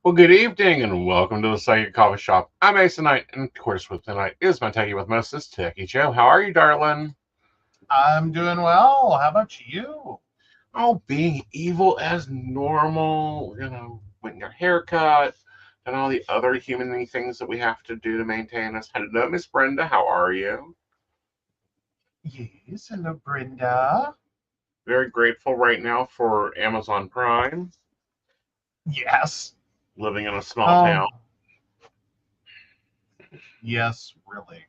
Well, good evening and welcome to the Psychic Coffee Shop. I'm Aeson Knight, and of course, with tonight is my Techie with Moses, Techie Joe. How are you, darling? I'm doing well. How about you? Oh, being evil as normal, getting your haircut, and all the other human things that we have to do to maintain us. Hello, Miss Brenda. How are you? Yes, hello, Brenda. Very grateful right now for Amazon Prime, Yes. living in a small town. Um, yes, really.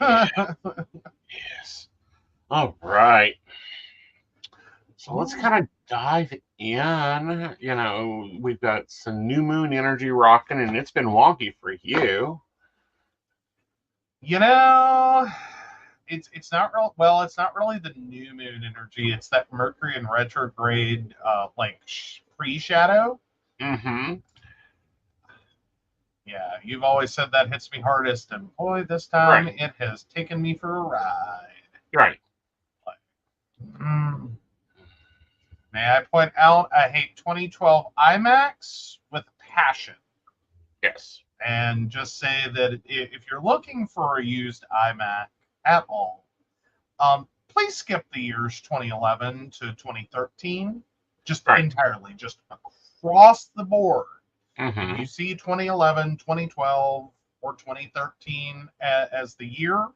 Yeah, yes. All right. So let's Ooh, kind of dive in. We've got some new moon energy rocking, and it's been wonky for you. you know, it's not real. Well, it's not really the new moon energy. It's that Mercury in retrograde, pre-shadow. Mm-hmm. Yeah, you've always said that hits me hardest, and boy, this time Right. it has taken me for a ride. Right. Like, mm, may I point out, I hate 2012 IMAX with passion. Yes. And just say that if you're looking for a used iMac at all, please skip the years 2011 to 2013, just Right. entirely, just across the board. If Mm-hmm. you see 2011, 2012, or 2013 as the year,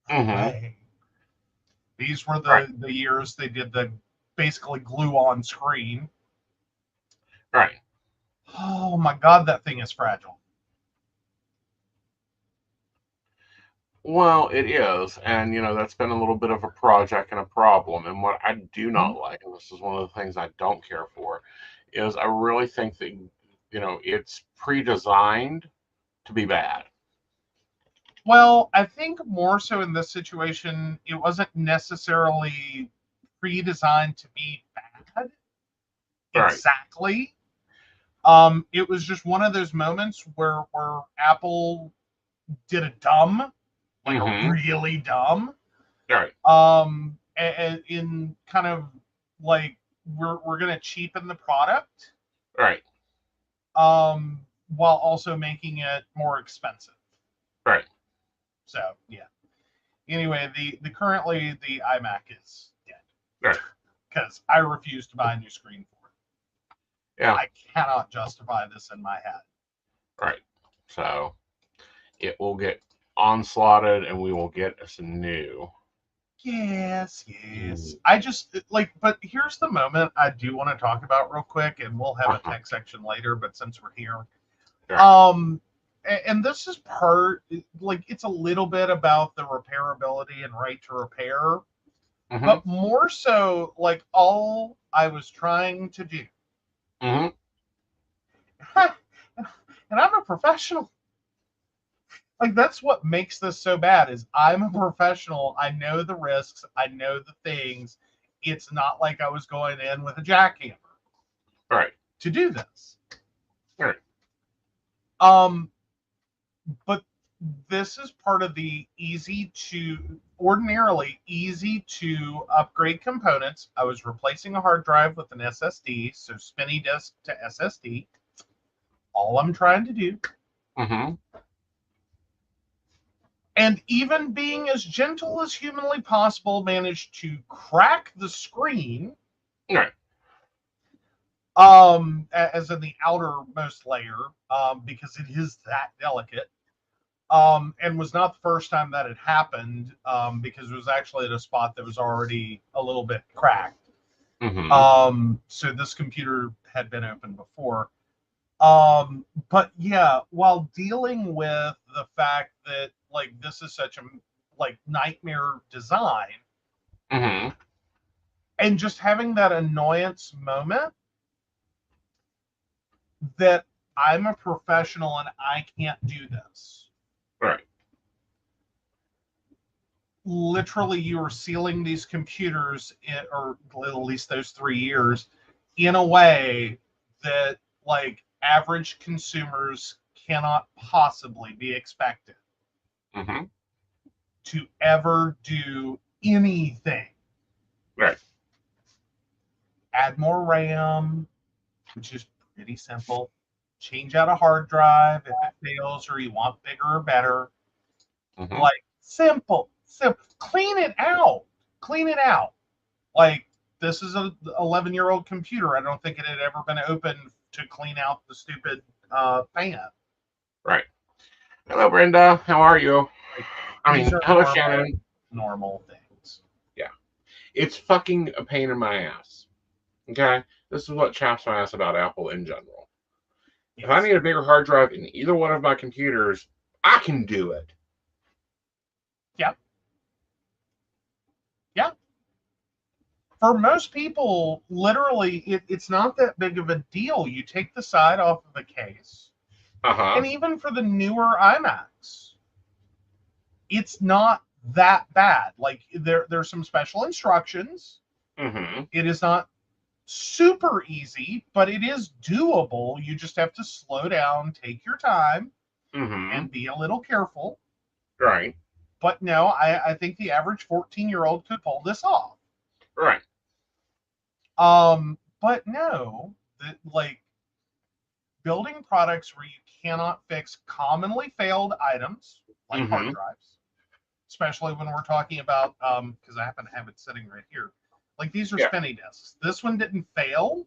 Mm-hmm. away. These were Right. the years they did the basically glue on screen. Right. Oh my God, that thing is fragile. Well, it is, and that's been a little bit of a project and a problem. And what I do Mm-hmm. not like, and this is one of the things I don't care for, is I really think that it's pre-designed to be bad. Well, I think more so in this situation, it wasn't necessarily pre-designed to be bad Right. exactly. It was just one of those moments where Apple did a dumb, like a Mm-hmm. really dumb, Right. in kind of like we're gonna cheapen the product, Right. while also making it more expensive. Right. So yeah. Anyway, the currently the iMac is dead Right. because I refuse to buy a new screen for it. Yeah. I cannot justify this in my head. Right. So it will get onslaughted and we will get us new. Yes, yes. Mm. I just like, but here's the moment I do want to talk about real quick, and we'll have a Uh-huh. tech section later. But since we're here, Right. um, and this is part like it's a little bit about the repairability and right to repair, Mm-hmm. but more so like all I was trying to do, Mm-hmm. and I'm a professional. Like that's what makes this so bad is I'm a professional. I know the risks. I know the things. It's not like I was going in with a jackhammer Right. to do this. Right. Um, but this is part of the easy to ordinarily easy to upgrade components. I was replacing a hard drive with an SSD, so spinny disk to SSD. All I'm trying to do, Mm-hmm. and even being as gentle as humanly possible, managed to crack the screen, Right. as in the outermost layer, because it is that delicate. And was not the first time that had happened, because it was actually at a spot that was already a little bit cracked. Mm-hmm. So this computer had been opened before. But yeah, while dealing with the fact that like this is such a like nightmare design, Mm-hmm. and just having that annoyance moment that I'm a professional and I can't do this. Right. Literally, you are sealing these computers, or at least those 3 years, in a way that like average consumers cannot possibly be expected Mm-hmm. to ever do anything. Right. Add more RAM, which is pretty simple. change out a hard drive if it fails or you want bigger or better. Mhm. Like, simple. Clean it out. Clean it out. Like, this is a 11-year-old computer. I don't think it had ever been opened to clean out the stupid fan. Right. Hello, Brenda. How are you? Like, I these mean, are hello, Shannon. normal things. Yeah. It's fucking a pain in my ass. Okay? This is what chaps my ass about Apple in general. Yes. If I need a bigger hard drive in either one of my computers, I can do it. Yeah. Yeah. For most people, literally, it's not that big of a deal. You take the side off of the case. Uh-huh. And even for the newer iMacs, it's not that bad. Like, there's some special instructions. Mm-hmm. It is not super easy, but it is doable. You just have to slow down, take your time, Mm-hmm. and be a little careful. Right. But no, I think the average 14-year-old could pull this off. Right. But no, like, building products where you cannot fix commonly failed items like Mm-hmm. hard drives, especially when we're talking about because I happen to have it sitting right here. Like, these are spinny discs. This one didn't fail,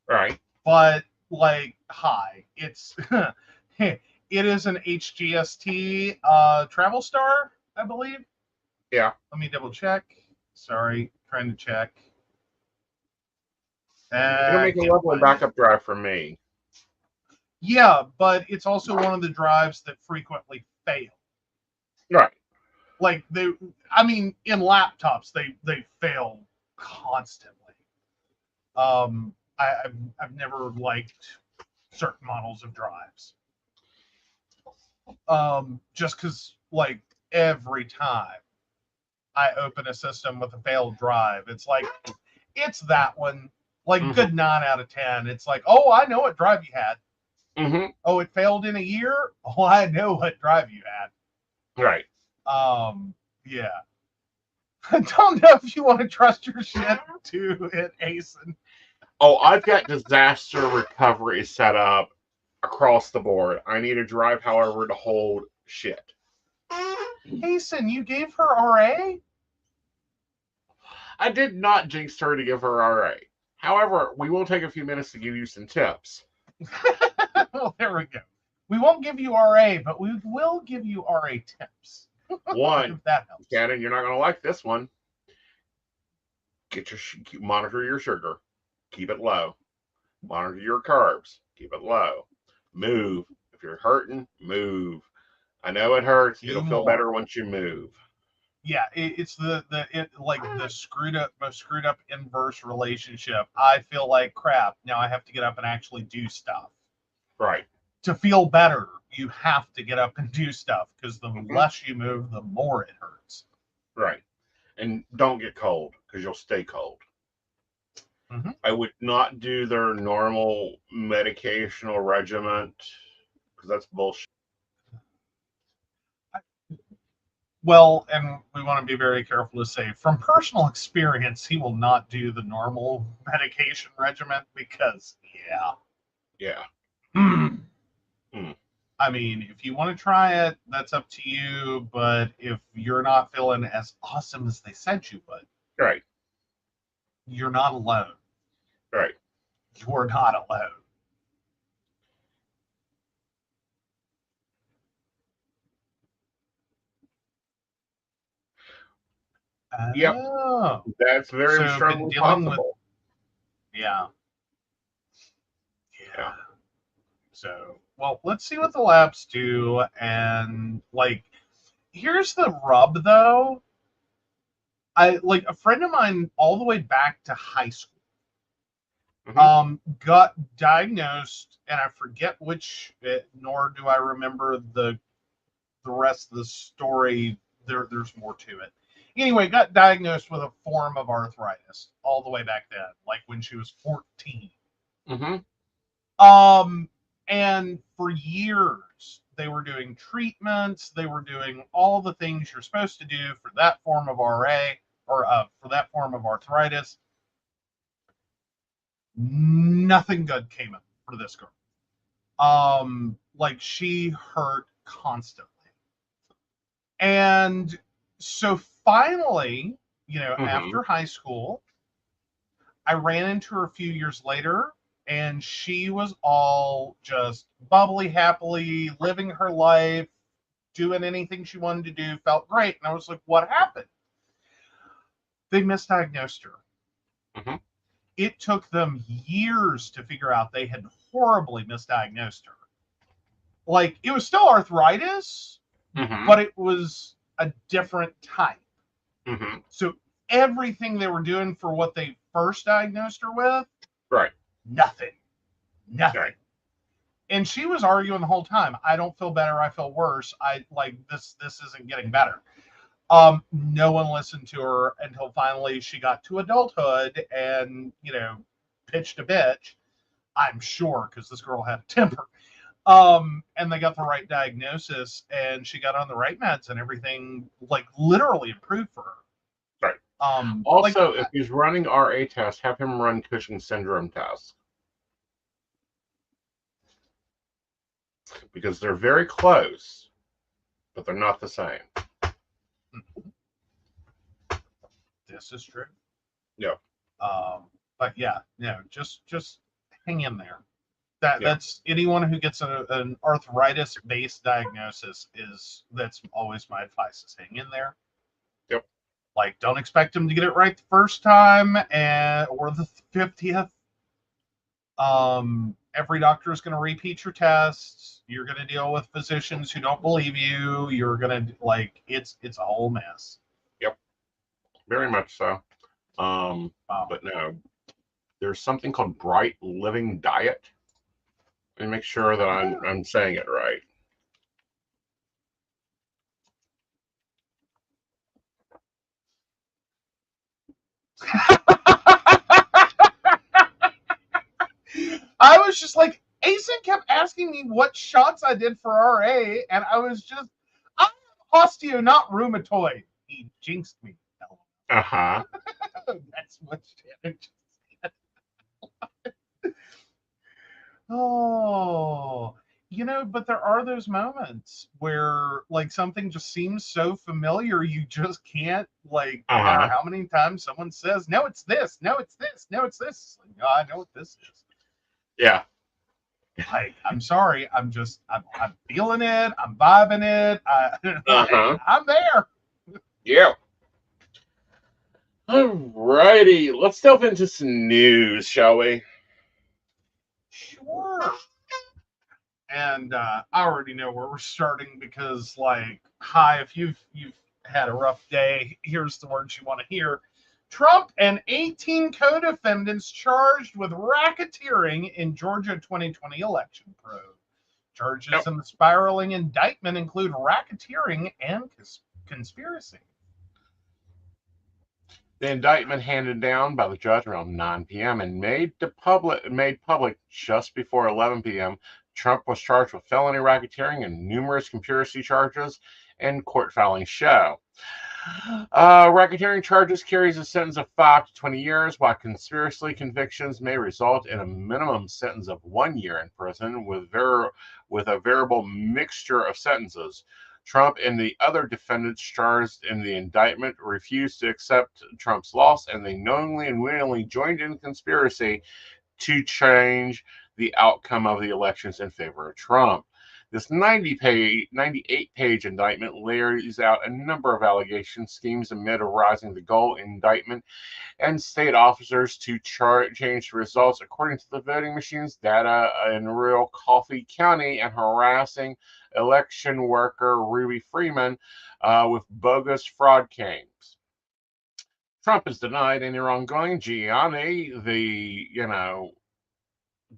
Right. but like, hi, it's it is an HGST Travel Star, I believe. Yeah. Let me double check. Sorry, trying to check. It'll make a lovely backup drive for me. Yeah, but it's also one of the drives that frequently fail. Right. Like, I mean, in laptops, they fail constantly. I've never liked certain models of drives. Just because, like, every time I open a system with a failed drive, it's like, it's that one. Like, Mm-hmm. good 9 out of 10. It's like, oh, I know what drive you had. Mm-hmm. Oh, it failed in a year? Oh, I know what drive you had. Right. Yeah. I don't know if you want to trust your shit to it, Aeson. Oh, I've got disaster recovery set up across the board. I need a drive, however, to hold shit. Aeson, you gave her RA? I did not jinx her to give her RA. However, we will take a few minutes to give you some tips. Well, there we go. We won't give you RA, but we will give you RA tips. One, If that helps. Shannon, you're not going to like this one. Monitor your sugar. Keep it low. Monitor your carbs. Keep it low. Move. If you're hurting, move. I know it hurts. It'll feel better once you move. Yeah, it's like the most screwed up inverse relationship. I feel like crap. Now I have to get up and actually do stuff. Right. To feel better, you have to get up and do stuff, because the less you move, the more it hurts. Right. And don't get cold, because you'll stay cold. Mm-hmm. I would not do their normal medicational regimen, because that's bullshit. Well, and we want to be very careful to say, from personal experience, he will not do the normal medication regimen, because, Yeah. I mean, if you want to try it, that's up to you. But if you're not feeling as awesome as they said you would, Right. you're not alone. Right. You're not alone. Yep. Oh. That's very So, strongly possible. Yeah. So, well, let's see what the labs do. And, like, here's the rub, though. Like, a friend of mine all the way back to high school got diagnosed, and I forget which, nor do I remember the rest of the story. There's more to it. Anyway, got diagnosed with a form of arthritis all the way back then, like when she was 14. And for years they were doing treatments, they were doing all the things you're supposed to do for that form of RA, or for that form of arthritis. Nothing good came up for this girl. Like she hurt constantly. And so finally, after high school, I ran into her a few years later, and she was all just bubbly, happily living her life, doing anything she wanted to do, felt great. And I was like, what happened? They misdiagnosed her. Mm-hmm. It took them years to figure out they had horribly misdiagnosed her. Like, it was still arthritis, but it was a different type. So everything they were doing for what they first diagnosed her with, nothing. Right. And she was arguing the whole time. I don't feel better. I feel worse. I like this. This isn't getting better. No one listened to her until finally she got to adulthood and, pitched a bitch. I'm sure, because this girl had a temper. And they got the right diagnosis, and she got on the right meds, and everything like literally improved for her. Right. Also, if he's running RA tests, have him run Cushing's syndrome tests, because they're very close, but they're not the same. This is true. Yeah. But yeah, just hang in there. That's anyone who gets an arthritis-based diagnosis that's always my advice is hang in there. Yep. Like, don't expect them to get it right the first time or the 50th. Every doctor is going to repeat your tests. You're going to deal with physicians who don't believe you. You're going to it's a whole mess. Yep. Very much so. But no, there's something called Bright Living Diet. Let me make sure that I'm saying it right. I was just like, Aeson kept asking me what shots I did for RA, and I was just, I'm osteo, not rheumatoid. He jinxed me. Uh-huh. That's what Shannon just said. Oh, but there are those moments where like something just seems so familiar, you just can't, like, no matter how many times someone says, no, it's this, no, it's this, no, it's this. Like, no, I know what this is. Yeah. Like, I'm sorry, I'm feeling it, I'm vibing it, I'm there. Yeah. Alrighty, let's delve into some news, shall we? Sure. And I already know where we're starting because, like, hi, if you've had a rough day, here's the words you want to hear. Trump and 18 co-defendants charged with racketeering in Georgia 2020 election probe. Charges in the spiraling indictment include racketeering and conspiracy. The indictment handed down by the judge around 9 p.m. and made public just before 11 p.m. Trump was charged with felony racketeering and numerous conspiracy charges and court filings show. Racketeering charges carries a sentence of 5 to 20 years, while conspiracy convictions may result in a minimum sentence of 1 year in prison with a variable mixture of sentences. Trump and the other defendants charged in the indictment refused to accept Trump's loss, and they knowingly and willingly joined in conspiracy to change the outcome of the elections in favor of Trump. This 98-page indictment lays out a number of allegation schemes amid a rising the goal indictment and state officers to change the results according to the voting machines data in rural Coffee County and harassing election worker Ruby Freeman with bogus fraud claims. Trump has denied any wrongdoing. Giuliani, the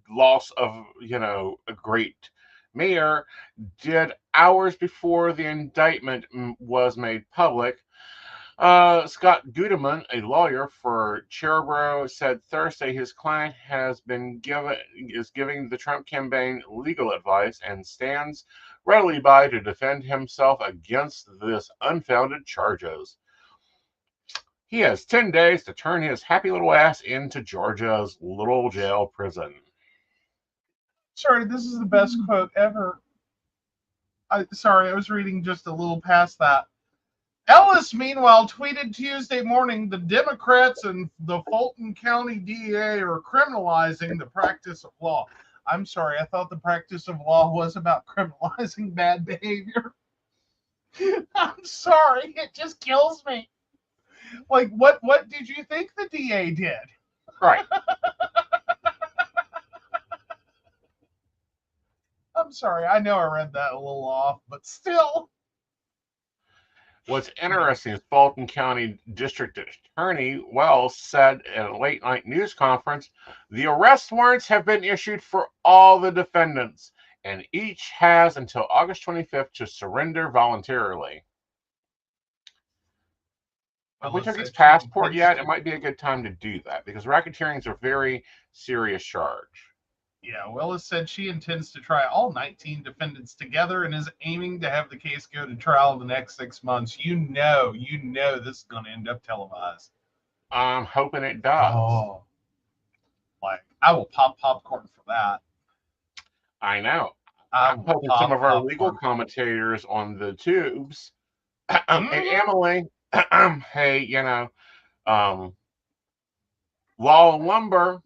loss of a great mayor, did hours before the indictment was made public. Scott Gudeman, a lawyer for Cherubro, said Thursday his client is giving the Trump campaign legal advice and stands readily by to defend himself against this unfounded charges. He has 10 days to turn his happy little ass into Georgia's little jail prison. Sorry, this is the best quote ever. Sorry, I was reading just a little past that. Ellis, meanwhile, tweeted Tuesday morning the Democrats and the Fulton County DA are criminalizing the practice of law. I'm sorry, I thought the practice of law was about criminalizing bad behavior. I'm sorry, it just kills me. Like, what did you think the DA did? Right. I'm sorry, I know I read that a little off, but still. What's interesting is Fulton County District Attorney Wells said at a late night news conference, the arrest warrants have been issued for all the defendants, and each has until August 25th to surrender voluntarily. If we took his passport yet, it might be a good time to do that because racketeering is a very serious charge. Yeah, Willis said she intends to try all 19 defendants together and is aiming to have the case go to trial in the next 6 months. You know this is going to end up televised. I'm hoping it does. Oh, like, I will pop popcorn for that. I know. I'm hoping some of our legal commentators on the tubes. Hey, Emily, hey, Law and Lumber.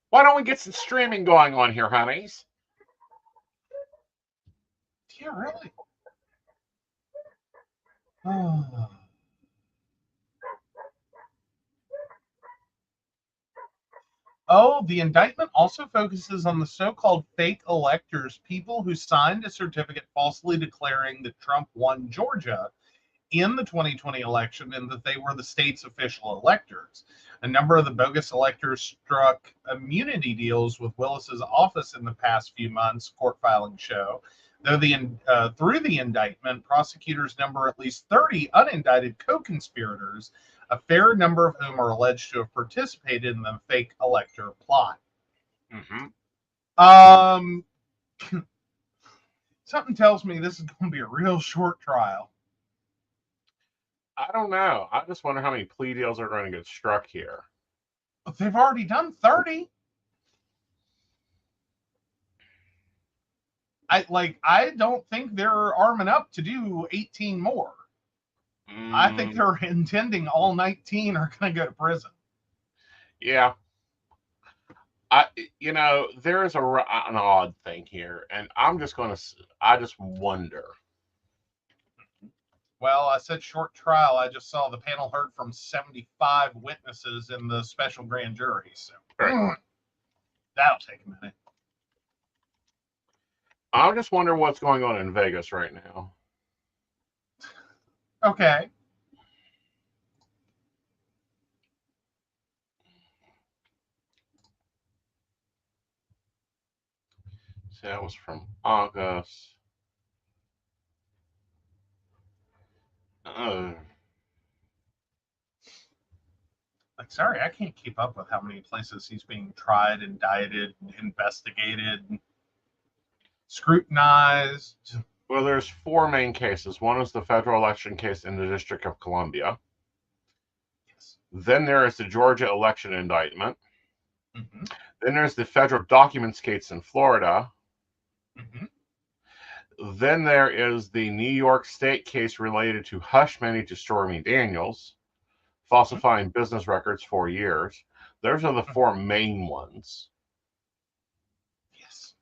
Why don't we get some streaming going on here, honeys? Yeah, really. Oh, the indictment also focuses on the so-called fake electors, people who signed a certificate falsely declaring that Trump won Georgia in the 2020 election and that they were the state's official electors. A number of the bogus electors struck immunity deals with Willis's office in the past few months, court filings show. Though through the indictment, prosecutors number at least 30 unindicted co-conspirators, a fair number of whom are alleged to have participated in the fake elector plot. Something tells me this is going to be a real short trial. I don't know. I just wonder how many plea deals are going to get struck here. They've already done 30. I don't think they're arming up to do 18 more. I think they're intending all 19 are going to go to prison. Yeah. There is an odd thing here, and I just wonder. Well, I said short trial. I just saw the panel heard from 75 witnesses in the special grand jury. So that'll take a minute. I just wonder what's going on in Vegas right now. Okay. So that was from August. Sorry, I can't keep up with how many places he's being tried, indicted, investigated, scrutinized. Well, there's 4 main cases. One is the federal election case in the District of Columbia. Yes. Then there is the Georgia election indictment. Then there's the federal documents case in Florida. Then there is the New York State case related to hush money to Stormy Daniels, falsifying business records 4 years. Those are the 4 main ones. Yes.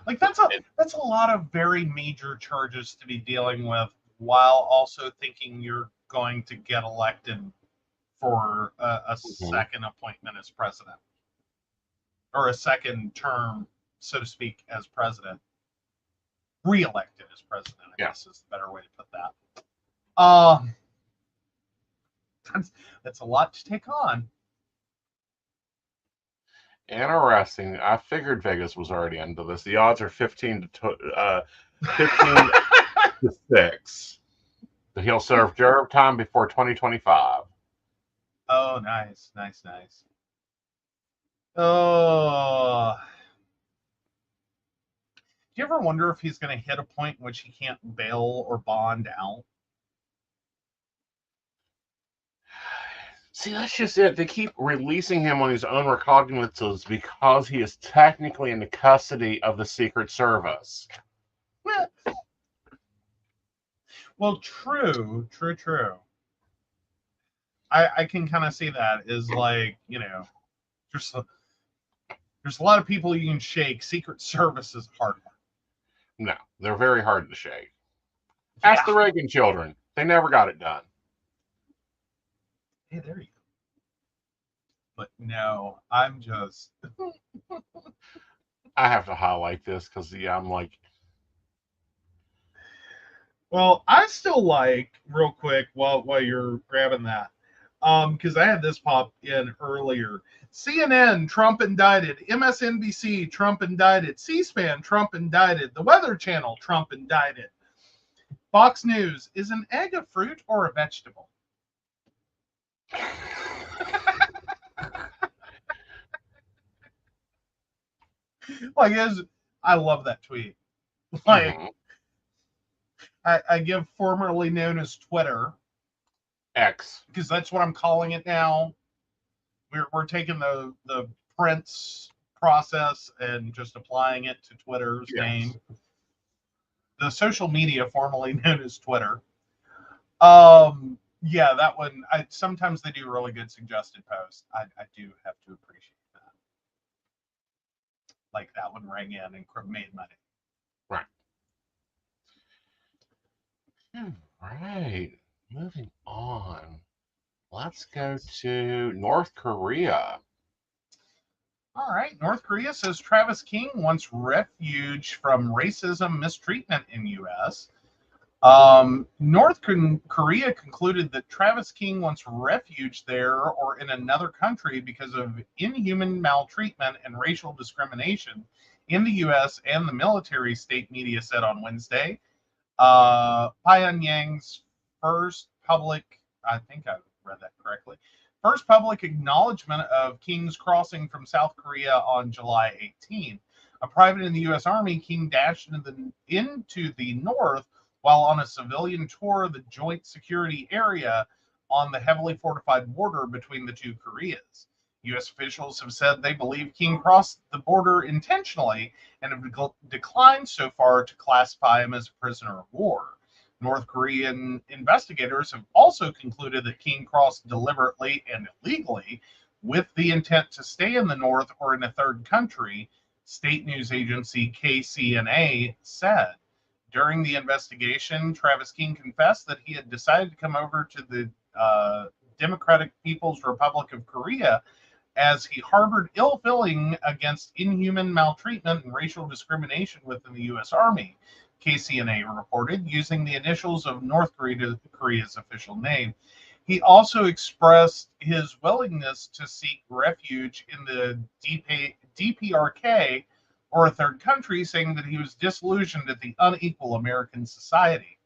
Like that's a lot of very major charges to be dealing with, while also thinking you're going to get elected for a second appointment as president, or a second term, so to speak, as president. Re-elected as president, I guess is the better way to put that. That's a lot to take on. Interesting. I figured Vegas was already into this. The odds are 15 to 6. But he'll serve jury time before 2025. Oh, nice. Oh. Do you ever wonder if he's going to hit a point in which he can't bail or bond out? See, that's just it. They keep releasing him on his own recognizances because he is technically in the custody of the Secret Service. Well, true. I can kind of see that is like, there's a lot of people you can shake. Secret Service is hard one. No, they're very hard to shake. Ask the Reagan children. They never got it done. Hey, there you go. But no, I'm just. I have to highlight this because, yeah, I'm like. Well, I still like, real quick, while you're grabbing that, because I had this pop in earlier. CNN, Trump indicted. MSNBC, Trump indicted. C-SPAN, Trump indicted. The Weather Channel, Trump indicted. Fox News, is an egg a fruit or a vegetable? Like, I love that tweet. Like, I give formerly known as Twitter, X, because that's what I'm calling it now. We're taking the Prince process and just applying it to Twitter's name. The social media formerly known as Twitter. Yeah, that one. Sometimes they do really good suggested posts. I do have to appreciate that. Like that one rang in and made money. Right. Right. Moving on. Let's go to North Korea. All right. North Korea says Travis King wants refuge from racism mistreatment in U.S. North Korea concluded that Travis King wants refuge there or in another country because of inhuman maltreatment and racial discrimination in the U.S. and the military, state media said on Wednesday. Pyongyang's first public, I think I read that correctly, first public acknowledgement of King's crossing from South Korea on July 18. A private in the U.S. Army, King dashed into the north while on a civilian tour of the joint security area on the heavily fortified border between the two Koreas. U.S. officials have said they believe King crossed the border intentionally and have declined so far to classify him as a prisoner of war. North Korean investigators have also concluded that King crossed deliberately and illegally with the intent to stay in the north or in a third country, state news agency KCNA said. During the investigation, Travis King confessed that he had decided to come over to the Democratic People's Republic of Korea as he harbored ill feeling against inhuman maltreatment and racial discrimination within the U.S. Army, KCNA reported, using the initials of North Korea's official name. He also expressed his willingness to seek refuge in the DPRK or a third country, saying that he was disillusioned at the unequal American society.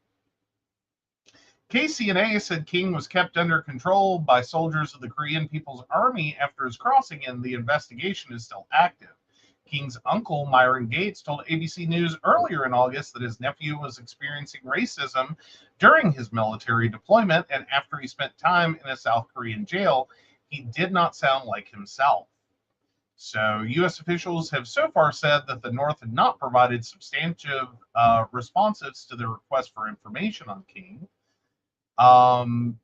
KCNA said King was kept under control by soldiers of the Korean People's Army after his crossing, and the investigation is still active. King's uncle, Myron Gates, told ABC News earlier in August that his nephew was experiencing racism during his military deployment, and after he spent time in a South Korean jail, he did not sound like himself. So, U.S. officials have so far said that the North had not provided substantive responses to the request for information on King. And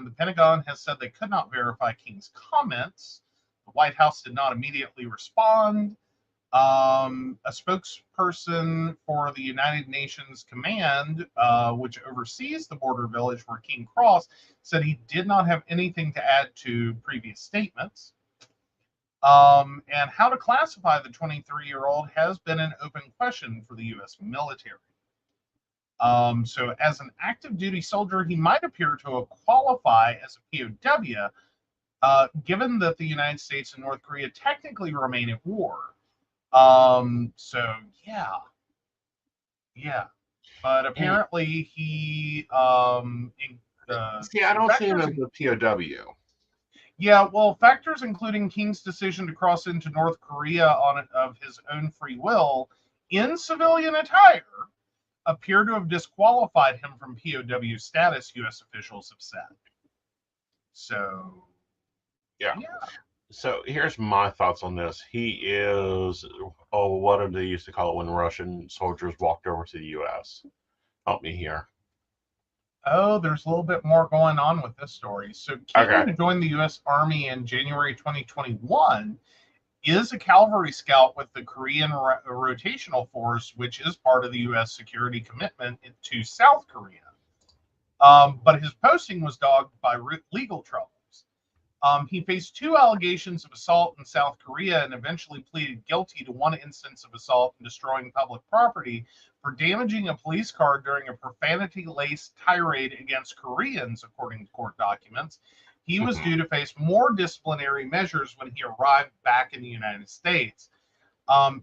the Pentagon has said they could not verify King's comments. The White House did not immediately respond. A spokesperson for the United Nations Command, which oversees the border village where King crossed, said he did not have anything to add to previous statements. And how to classify the 23-year-old has been an open question for the U.S. military. So as an active duty soldier, he might appear to qualify as a POW, given that the United States and North Korea technically remain at war. So yeah. But apparently he see, I don't see him as a POW. Yeah, well, factors including King's decision to cross into North Korea of his own free will in civilian attire appear to have disqualified him from POW status, U.S. officials have said. So, Yeah. Yeah. So here's my thoughts on this. He is, oh, what did they used to call it when Russian soldiers walked over to the U.S.? Help me here. Oh, there's a little bit more going on with this story. So Okay. King joined the U.S. Army in January 2021, is a cavalry scout with the Korean Rotational Force, which is part of the U.S. security commitment to South Korea. But his posting was dogged by legal troubles. He faced 2 allegations of assault in South Korea and eventually pleaded guilty to 1 instance of assault and destroying public property for damaging a police car during a profanity-laced tirade against Koreans, according to court documents. He was due to face more disciplinary measures when he arrived back in the United States.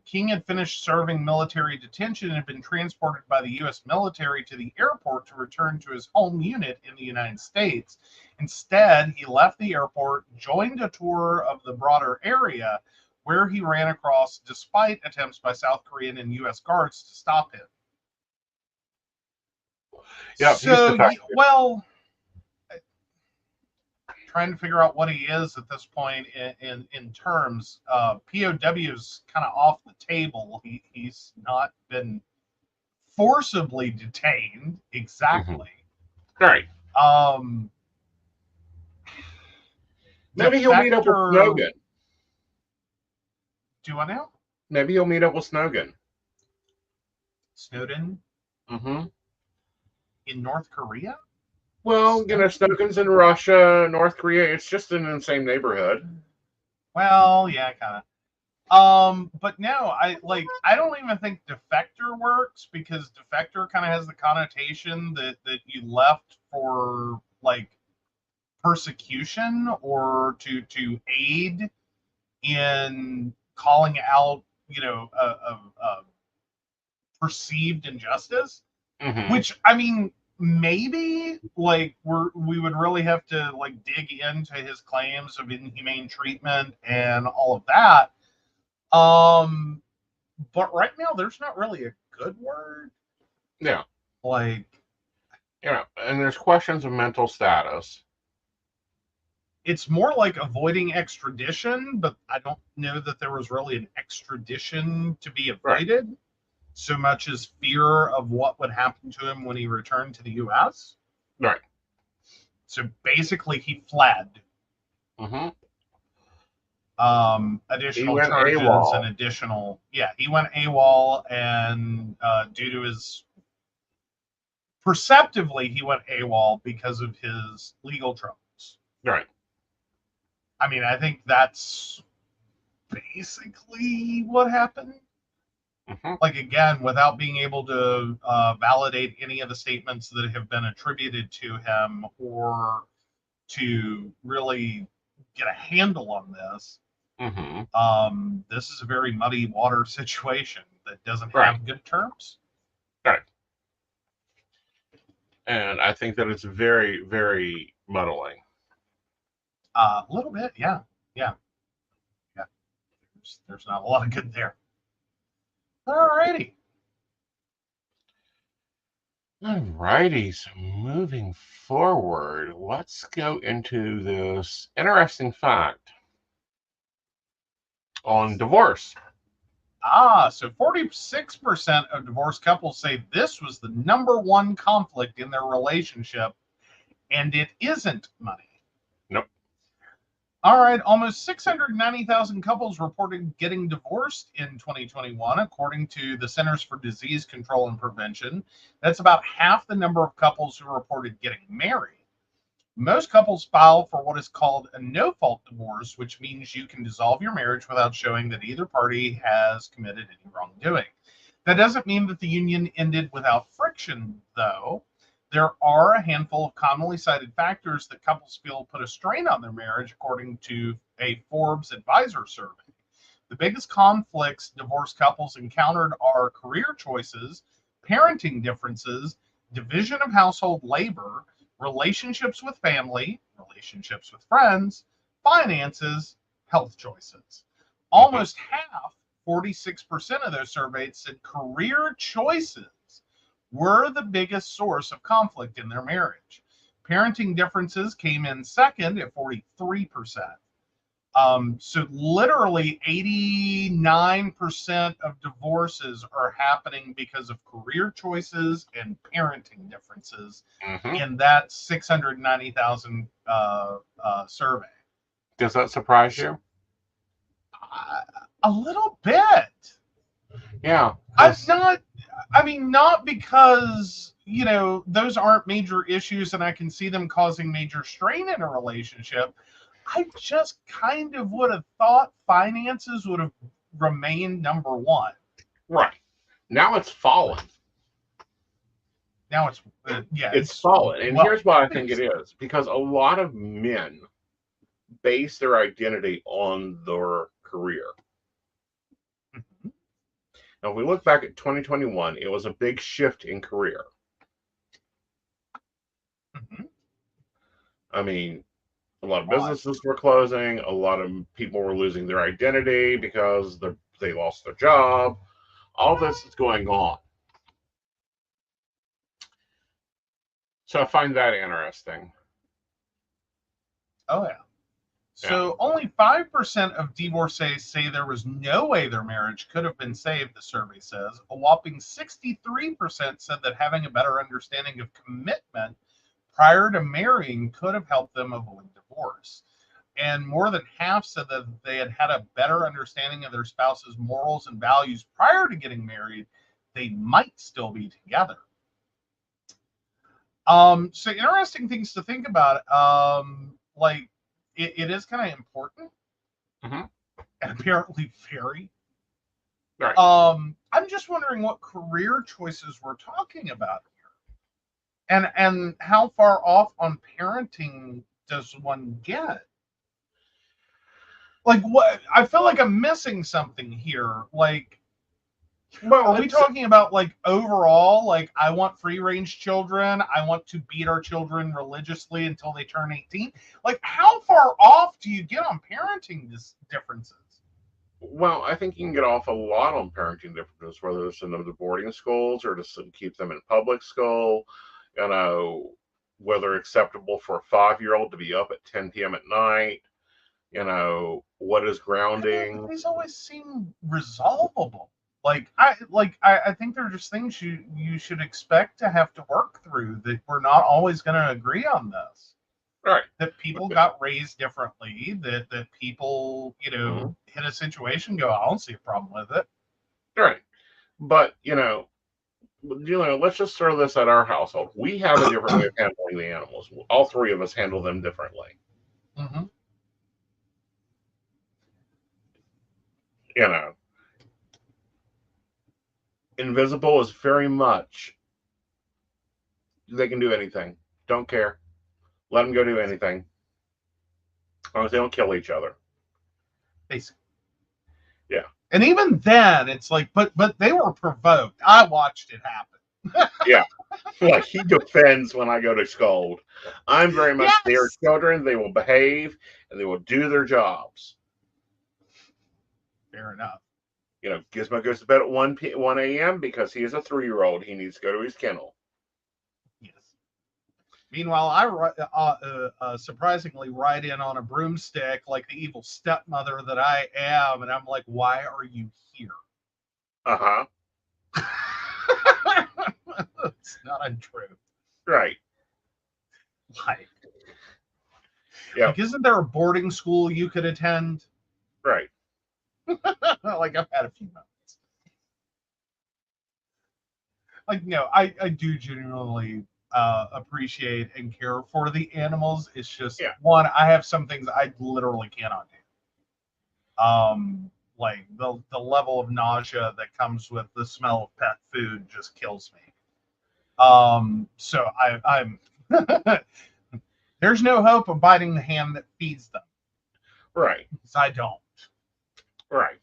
King had finished serving military detention and had been transported by the U.S. military to the airport to return to his home unit in the United States. Instead, he left the airport, joined a tour of the broader area, where he ran across, despite attempts by South Korean and U.S. guards to stop him. Yeah, so, well, trying to figure out what he is at this point in terms. POW is kind of off the table. He's not been forcibly detained exactly. Right. Maybe he'll meet up with Snowden. Do I know? Maybe he'll meet up with Snowden. Snowden? Mm-hmm. In North Korea? Well, you know, Snowden's in Russia, North Korea. It's just in the same neighborhood. Well, yeah, kind of. But no, I don't even think defector works, because defector kind of has the connotation that you left for like persecution or to aid in calling out, you know, a perceived injustice. Which, I mean, maybe like we would really have to like dig into his claims of inhumane treatment and all of that. But right now there's not really a good word. Yeah. Like, you know, and there's questions of mental status. It's more like avoiding extradition, but I don't know that there was really an extradition to be avoided, right, so much as fear of what would happen to him when he returned to the U.S. Right. So basically, he fled. Mm-hmm. Additional charges AWOL. And additional, yeah, he went AWOL, and due to his, perceptively, he went AWOL because of his legal troubles. Right. I mean, I think that's basically what happened. Mm-hmm. Like, again, without being able to validate any of the statements that have been attributed to him, or to really get a handle on this. Mm-hmm. This is a very muddy water situation that doesn't right. have good terms. Right. And I think that it's very, very muddling. A little bit, yeah. There's not a lot of good there. Alrighty. So moving forward, let's go into this interesting fact on divorce. So 46% of divorced couples say this was the #1 conflict in their relationship, and it isn't money. Nope. All right, almost 690,000 couples reported getting divorced in 2021, according to the Centers for Disease Control and Prevention. That's about half the number of couples who reported getting married. Most couples file for what is called a no-fault divorce, which means you can dissolve your marriage without showing that either party has committed any wrongdoing. That doesn't mean that the union ended without friction, though. There are a handful of commonly cited factors that couples feel put a strain on their marriage, according to a Forbes advisor survey. The biggest conflicts divorced couples encountered are career choices, parenting differences, division of household labor, relationships with family, relationships with friends, finances, health choices. Almost half, 46% of those surveyed, said career choices were the biggest source of conflict in their marriage. Parenting differences came in second at 43%. So literally 89% of divorces are happening because of career choices and parenting differences in that 690,000 survey. Does that surprise you? A little bit. Yeah. Not because, those aren't major issues and I can see them causing major strain in a relationship. I just kind of would have thought finances would have remained number one. Right. Now it's fallen. Now it's it's fallen. And here's why I think it is. Because a lot of men base their identity on their career. Mm-hmm. Now, if we look back at 2021, it was a big shift in career. Mm-hmm. I mean, a lot of businesses were closing. A lot of people were losing their identity because they lost their job. All this is going on. So I find that interesting. Oh, yeah. So only 5% of divorcees say there was no way their marriage could have been saved, the survey says. A whopping 63% said that having a better understanding of commitment prior to marrying could have helped them avoid divorce. And more than half said that they had had a better understanding of their spouse's morals and values prior to getting married, they might still be together. So interesting things to think about. It is kind of important, and apparently very. Right. I'm just wondering what career choices we're talking about here, and how far off on parenting does one get? Like, what? I feel like I'm missing something here. Like, well, are we talking about like overall? Like, I want free range children. I want to beat our children religiously until they turn 18. Like, how far off do you get on parenting differences? Well, I think you can get off a lot on parenting differences, whether it's in the boarding schools or to keep them in public school. Whether acceptable for a 5-year-old to be up at 10 p.m. at night. What is grounding? These always seem resolvable. I think they're just things you should expect to have to work through, that we're not always going to agree on this. Right. That people got raised differently, that people, hit a situation, go, I don't see a problem with it. Right. But, let's just throw this at our household. We have a different way of handling the animals. All three of us handle them differently. Mm-hmm. Invisible is very much, they can do anything. Don't care. Let them go do anything. As long as they don't kill each other. Basically. Yeah. And even then, it's like, but they were provoked. I watched it happen. Yeah. Like, he defends when I go to scold. I'm very much their children. They will behave and they will do their jobs. Fair enough. Gizmo goes to bed at 1 a.m. because he is a 3-year-old. He needs to go to his kennel. Yes. Meanwhile, I surprisingly ride in on a broomstick like the evil stepmother that I am, and I'm like, why are you here? Uh-huh. It's not untrue. Right. Like, isn't there a boarding school you could attend? Right. Like, I've had a few moments. Like, I do genuinely appreciate and care for the animals. It's just, one, I have some things I literally cannot do. Like the level of nausea that comes with the smell of pet food just kills me. So I'm there's no hope of biting the hand that feeds them. Right. Because I don't. Right.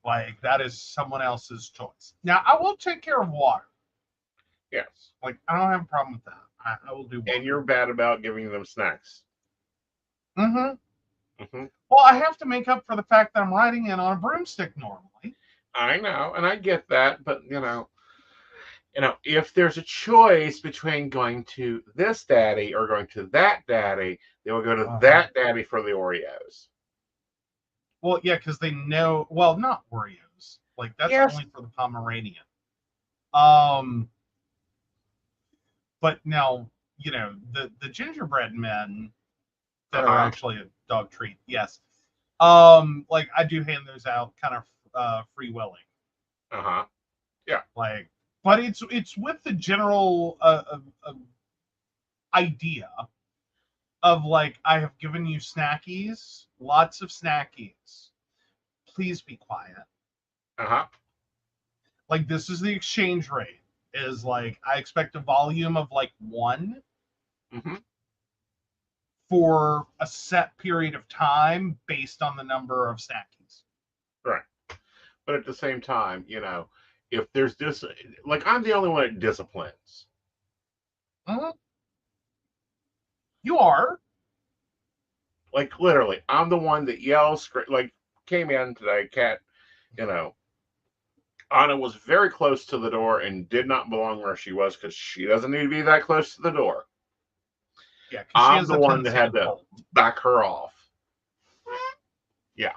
Like, that is someone else's choice. Now, I will take care of water. Yes. Like, I don't have a problem with that. I will do water. And you're bad about giving them snacks. Mm-hmm. Mm-hmm. Well, I have to make up for the fact that I'm riding in on a broomstick normally. I know, and I get that, but, if there's a choice between going to this daddy or going to that daddy, they will go to that daddy for the Oreos. Well, yeah, because they know. Well, not Oreos. Like that's Yes. only for the Pomeranian. Um, but now the gingerbread men that are actually a dog treat. Yes. Like I do hand those out kind of free willing. Yeah. Like, but it's with the general idea of like I have given you snackies, lots of snackies. Please be quiet. Like this is the exchange rate. Is like I expect a volume of like 1 for a set period of time based on the number of snackies. Right. But at the same time, if there's this, like I'm the only one that disciplines. You are. Like literally, I'm the one that yells. Like came in today, cat. Anna was very close to the door and did not belong where she was because she doesn't need to be that close to the door. Yeah, I'm the one that had to back her off. Yeah.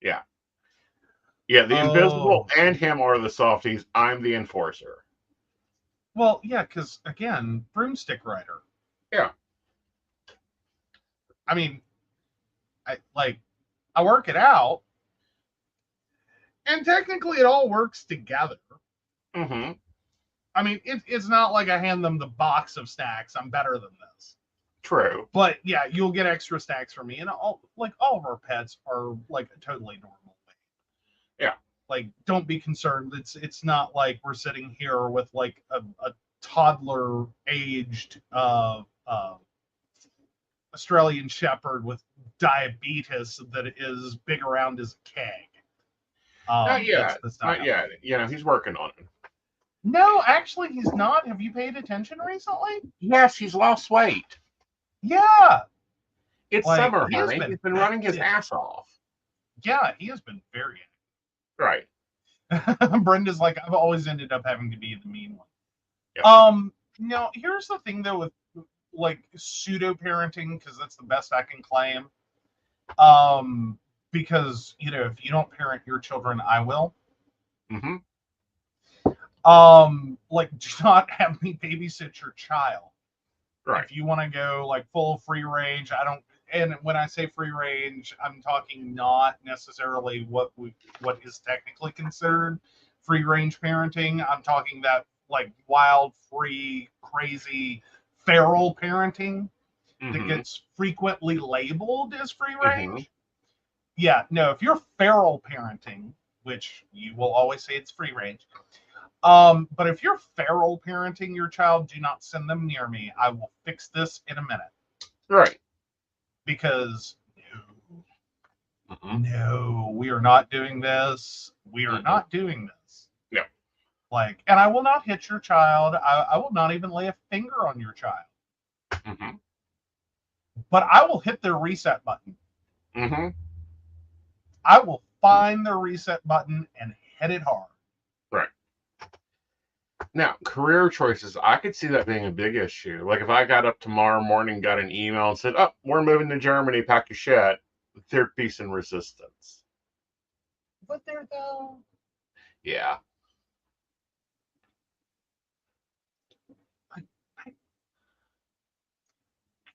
Yeah. Yeah, the invisible and him are the softies. I'm the enforcer. Well, yeah, because again, broomstick rider. Yeah. I mean, I work it out, and technically it all works together. I mean, it's not like I hand them the box of snacks. I'm better than this. True. But yeah, you'll get extra snacks from me, and all of our pets are like totally normal. Yeah. Like, don't be concerned. It's not like we're sitting here with like a toddler aged Australian Shepherd with diabetes that is big around as a keg. Not yet. That's not yet. He's working on it. No, actually, he's not. Have you paid attention recently? Yes, he's lost weight. Yeah. It's summer, honey. He's been running his ass off. Yeah, he has been very right. Brenda's like, I've always ended up having to be the mean one. Yep. Now here's the thing though with like pseudo parenting, because that's the best I can claim. Because if you don't parent your children, I will. Like, do not have me babysit your child. Right. If you want to go like full free range, I don't. And when I say free range, I'm talking not necessarily what is technically considered free range parenting. I'm talking that like wild, free, crazy, feral parenting that gets frequently labeled as free range. Yeah, no, if you're feral parenting, which you will always say it's free range. But if you're feral parenting your child, do not send them near me. I will fix this in a minute. Right. Because no, we are not doing this. We are not doing this. No. Like, and I will not hit your child. I will not even lay a finger on your child. But I will hit their reset button. I will find their reset button and hit it hard. Right. Now, career choices, I could see that being a big issue. Like if I got up tomorrow morning, got an email and said, oh, we're moving to Germany, pack your shit, there'd be some resistance. But there though. Yeah. I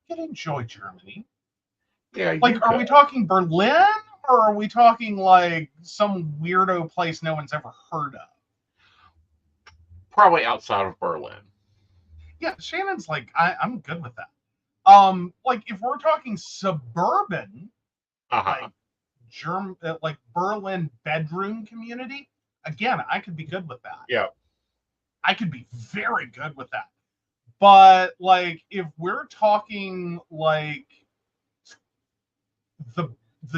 can enjoy Germany. Yeah. Like, are we talking Berlin or are we talking like some weirdo place no one's ever heard of? Probably outside of Berlin. Yeah, Shannon's like, I'm good with that. Like if we're talking suburban, like Berlin bedroom community, again, I could be good with that. Yeah. I could be very good with that. But like if we're talking like the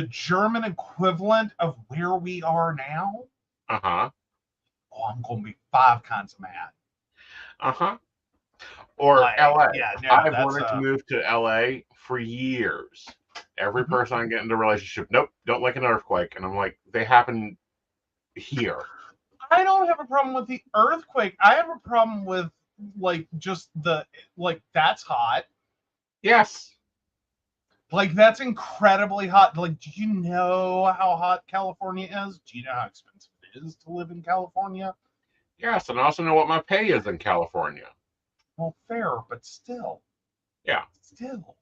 German equivalent of where we are now, oh, I'm gonna be 5 kinds of mad. Or like, LA. Yeah, no, I've wanted to move to LA for years. Every person I get into a relationship, nope, don't like an earthquake. And I'm like, they happen here. I don't have a problem with the earthquake. I have a problem with like just the like that's hot. Yes. Like, that's incredibly hot. Like, do you know how hot California is? Do you know how expensive it is to live in California? Yes, and I also know what my pay is in California. Well, fair, but still. Yeah. Still.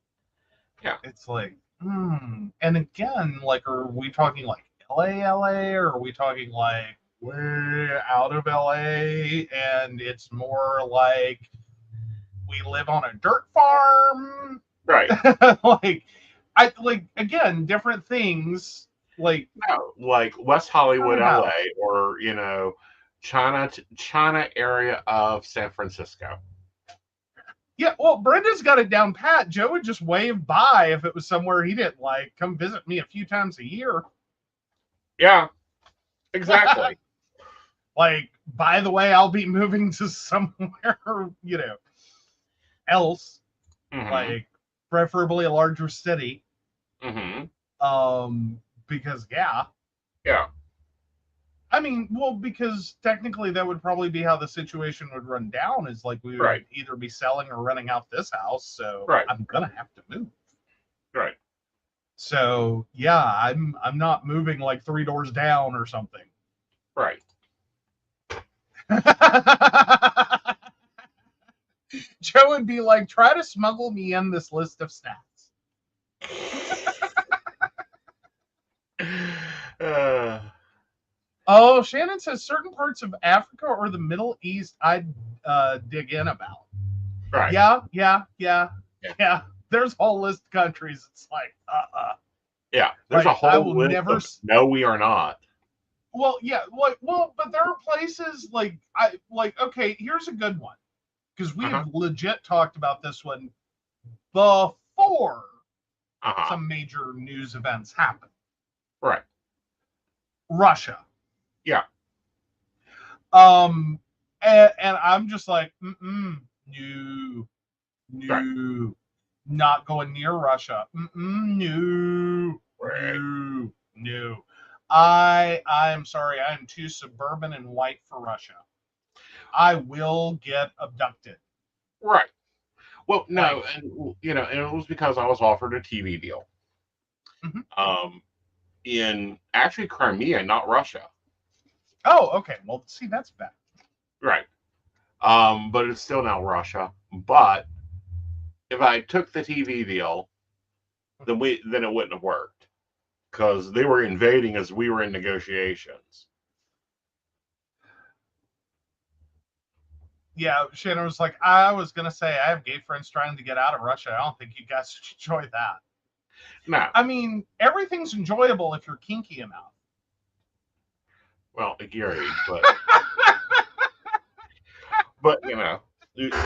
Yeah. It's like, And again, like, are we talking like LA, or are we talking like way out of LA and it's more like we live on a dirt farm? Right. Like again, different things. Like, No, like West Hollywood, somehow. LA, or China area of San Francisco. Yeah, well, Brenda's got it down pat. Joe would just wave by if it was somewhere he didn't like. Come visit me a few times a year. Yeah, exactly. Like, by the way, I'll be moving to somewhere, else, like preferably a larger city. Because yeah. I mean, well, because technically that would probably be how the situation would run down. Is like we would either be selling or renting out this house, so I'm gonna have to move. Right. So yeah, I'm not moving like 3 doors down or something. Right. Joe would be like, try to smuggle me in this list of snacks. Oh, Shannon says certain parts of Africa or the Middle East I'd dig in about. Right. Yeah. There's a whole list of countries. It's like, Yeah, there's a whole list of no, we are not. Well, yeah, but there are places okay, here's a good one. Because we have legit talked about this one before some major news events happen. Right. Russia. Yeah. And I'm just like, no, not going near Russia. No. I'm sorry, I am too suburban and white for Russia. I will get abducted. Right. Well, no, and it was because I was offered a TV deal. In actually Crimea, not Russia. Oh, okay. Well, see, that's bad. Right. But it's still not Russia. But if I took the TV deal, then it wouldn't have worked because they were invading as we were in negotiations. Yeah, Shannon was like, I was gonna say I have gay friends trying to get out of Russia. I don't think you guys should enjoy that. No. I mean, everything's enjoyable if you're kinky enough. Well, Gary, but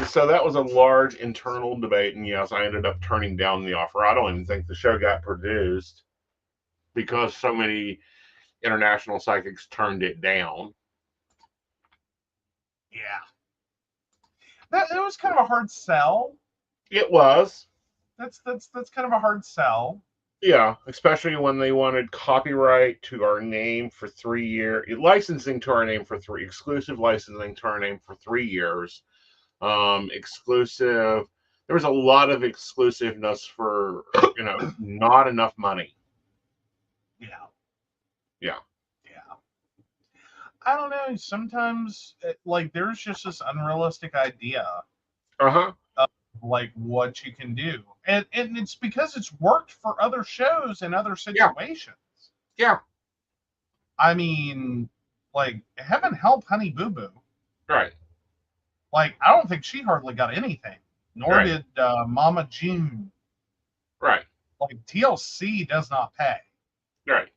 so that was a large internal debate, and yes, I ended up turning down the offer. I don't even think the show got produced because so many international psychics turned it down. Yeah. It was kind of a hard sell. It was. That's kind of a hard sell. Yeah, especially when they wanted copyright to our name for 3 years, licensing to our name for exclusive licensing to our name for 3 years. Exclusive. There was a lot of exclusiveness for, not enough money. Yeah. I don't know. Sometimes, there's just this unrealistic idea. Of, what you can do. And it's because it's worked for other shows and other situations. Yeah. I mean, heaven help Honey Boo Boo. Right. I don't think she hardly got anything. Nor did Mama June. Right. TLC does not pay. Right.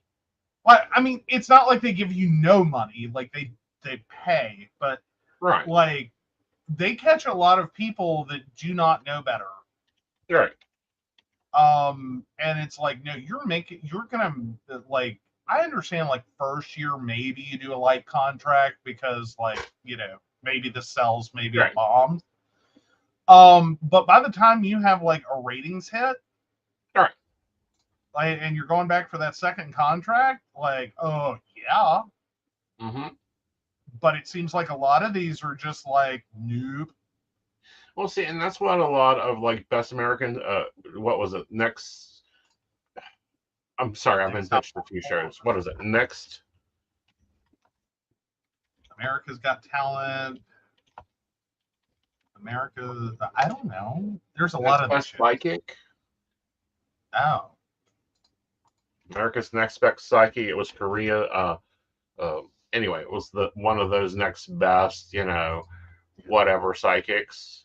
I mean, it's not like they give you no money. They pay, but they catch a lot of people that do not know better. Right. And it's like, no, you're gonna I understand first year maybe you do a light contract because maybe the sells, maybe it bombed. But by the time you have a ratings hit, right, and you're going back for that second contract, oh yeah. But it seems like a lot of these are just nope. Well, see, and that's what a lot of Best American, what was it, next I'm sorry, I've been Next up, pitched a few shows. What is it? Next? America's Got Talent. I don't know. There's a lot of Next these shows. Psychic. Oh. America's Next Best Psychic. It was Korea. Anyway, it was one of those next best, whatever psychics.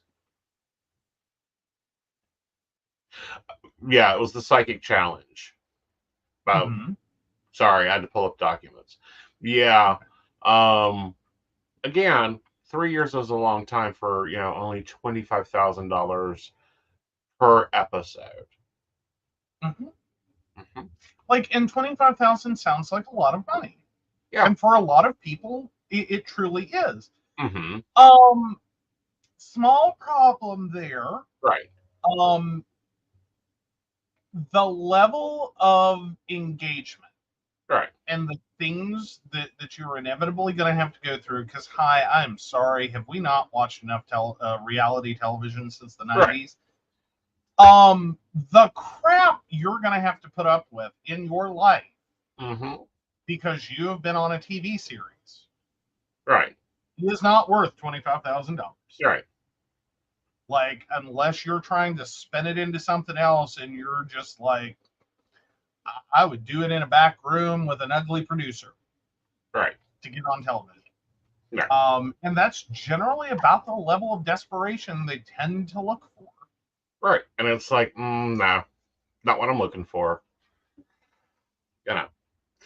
Yeah, it was the Psychic Challenge. Sorry, I had to pull up documents. Yeah. Again, 3 years is a long time for, only $25,000 per episode. Like, and 25,000 sounds like a lot of money. Yeah. And for a lot of people, it truly is. Small problem there. Right. The level of engagement. Right. And the things that you're inevitably going to have to go through, because, I'm sorry, have we not watched enough reality television since the 90s? Right. The crap you're going to have to put up with in your life because you have been on a TV series. Right. Is not worth $25,000. Right. Like, unless you're trying to spin it into something else and you're just like, I would do it in a back room with an ugly producer. Right. To get on television. Yeah. And that's generally about the level of desperation they tend to look for. Right. And it's like, no, not what I'm looking for.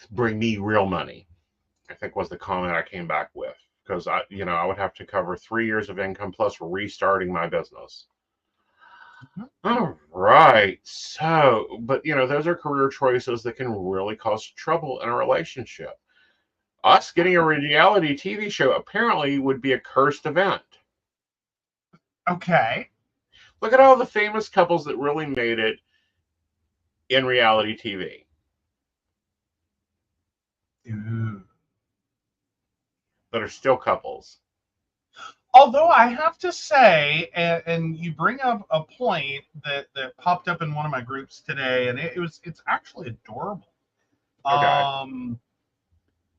Bring me real money, I think was the comment I came back with. Because I would have to cover 3 years of income plus restarting my business. All right. So, but those are career choices that can really cause trouble in a relationship. Us getting a reality TV show apparently would be a cursed event. Okay. Look at all the famous couples that really made it in reality TV. Ooh. That are still couples. Although I have to say, and you bring up a point that popped up in one of my groups today, and it's actually adorable. Okay.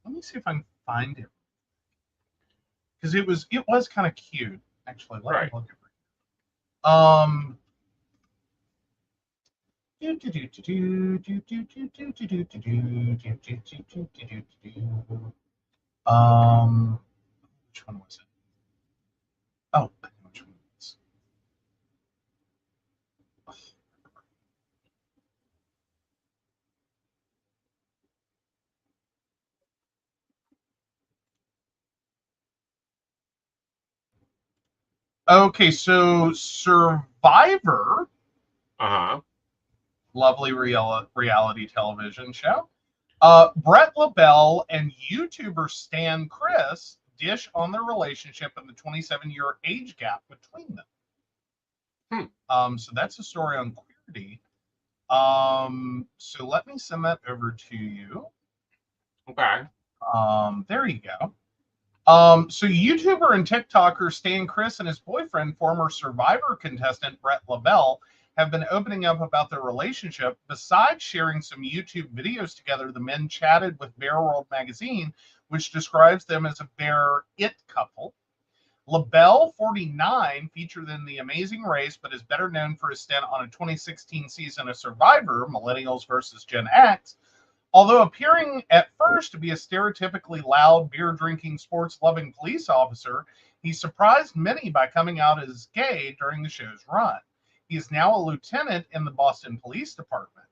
Let me see if I can find it, because it was kind of cute, actually. Let me look at which one was it? Oh, I know which one it is. Okay, so Survivor. Lovely reality television show. Brett LaBelle and YouTuber Stan Chris dish on their relationship and the 27-year age gap between them. So that's a story on Queerty. So let me send that over to you. Okay. There you go. So YouTuber and TikToker Stan Chris and his boyfriend, former Survivor contestant Brett LaBelle, have been opening up about their relationship. Besides sharing some YouTube videos together, the men chatted with Bear World magazine, which describes them as a bear it couple. LaBelle, 49, featured in The Amazing Race, but is better known for his stint on a 2016 season of Survivor, Millennials versus Gen X. Although appearing at first to be a stereotypically loud, beer-drinking, sports-loving police officer, he surprised many by coming out as gay during the show's run. He is now a lieutenant in the Boston Police Department.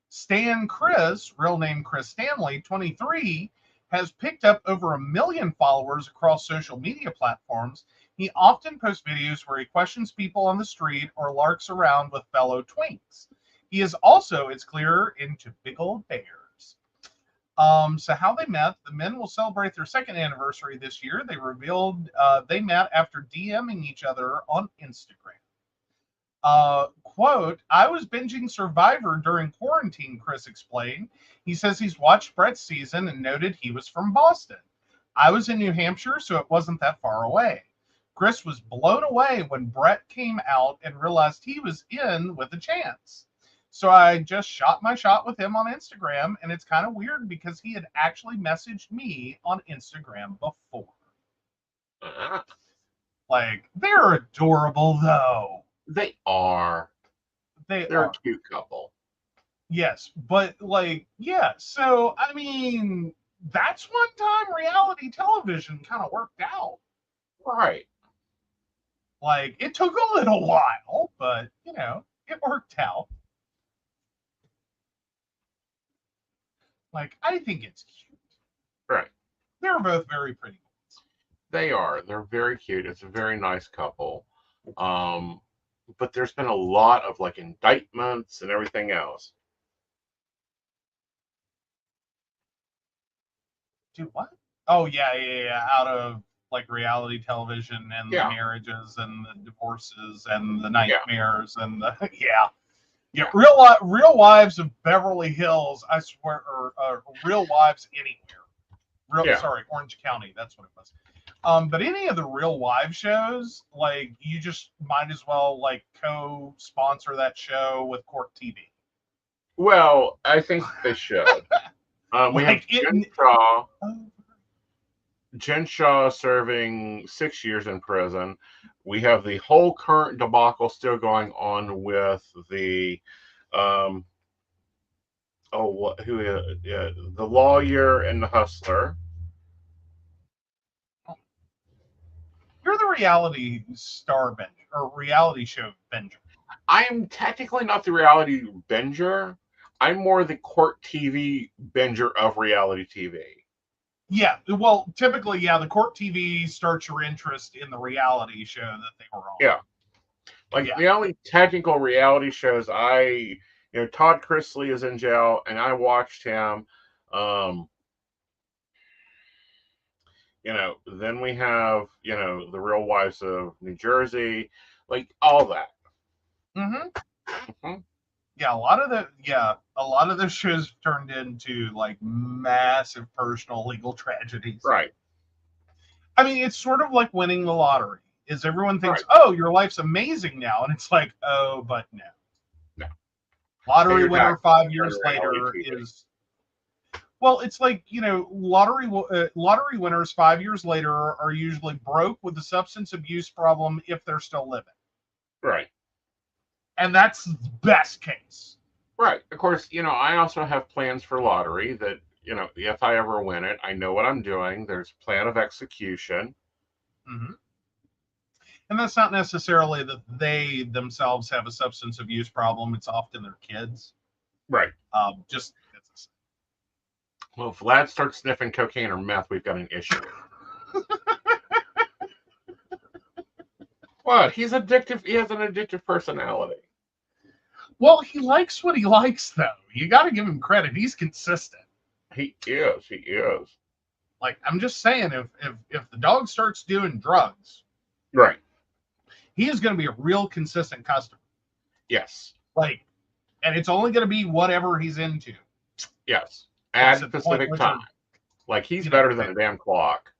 Stan Chris, real name Chris Stanley, 23, has picked up over 1 million followers across social media platforms. He often posts videos where he questions people on the street or larks around with fellow twinks. He is also, it's clear, into big old bears. So how they met, the men will celebrate their second anniversary this year. They revealed they met after DMing each other on Instagram. Quote, I was binging Survivor during quarantine, Chris explained. He says he's watched Brett's season and noted he was from Boston. I was in New Hampshire, so it wasn't that far away. Chris was blown away when Brett came out and realized he was in with a chance. So I just shot my shot with him on Instagram, and it's kind of weird because he had actually messaged me on Instagram before. Like, they're adorable, though. They are. They're a cute couple. Yes, but like, yeah. So I mean, that's one time reality television kind of worked out. Right. Like, it took a little while, but it worked out. Like, I think it's cute. Right. They're both very pretty. They are. They're very cute. It's a very nice couple. But there's been a lot of like indictments and everything else. Dude, what? Oh yeah. Out of like reality television and the marriages and the divorces and the nightmares and the yeah. Real Wives of Beverly Hills, I swear, or Real Wives anywhere. Sorry, Orange County, that's what it was. But any of the Real Wives shows, like, you just might as well like co-sponsor that show with Court TV. Well, I think they should. We have Jen Shaw serving 6 years in prison. We have the whole current debacle still going on with the the lawyer and the hustler. You're the reality star binger or reality show binger. I am technically not the reality binger. I'm more the court TV binger of reality TV. Yeah, well, typically, the court TV starts your interest in the reality show that they were on. Yeah. The only technical reality shows Todd Chrisley is in jail, and I watched him. Then we have, the Real Wives of New Jersey, like all that. Mm-hmm. Yeah, a lot of those shows turned into like massive personal legal tragedies. Right. I mean, it's sort of like winning the lottery. Is everyone thinks, oh, your life's amazing now, and it's like, oh, but no. Lottery winner 5 years later is. Well, it's like, lottery winners 5 years later are usually broke with a substance abuse problem if they're still living. Right. And that's the best case. Right. Of course, I also have plans for lottery that, if I ever win it, I know what I'm doing. There's plan of execution. Mm-hmm. And that's not necessarily that they themselves have a substance abuse problem. It's often their kids. Right. Well, if Vlad starts sniffing cocaine or meth, we've got an issue. What? He's addictive. He has an addictive personality. Well, he likes what he likes, though. You got to give him credit. He's consistent. He is. Like, I'm just saying, if the dog starts doing drugs, right, he is going to be a real consistent customer. Yes. Like, and it's only going to be whatever he's into. Yes. At specific time. Like, he's better than a damn clock.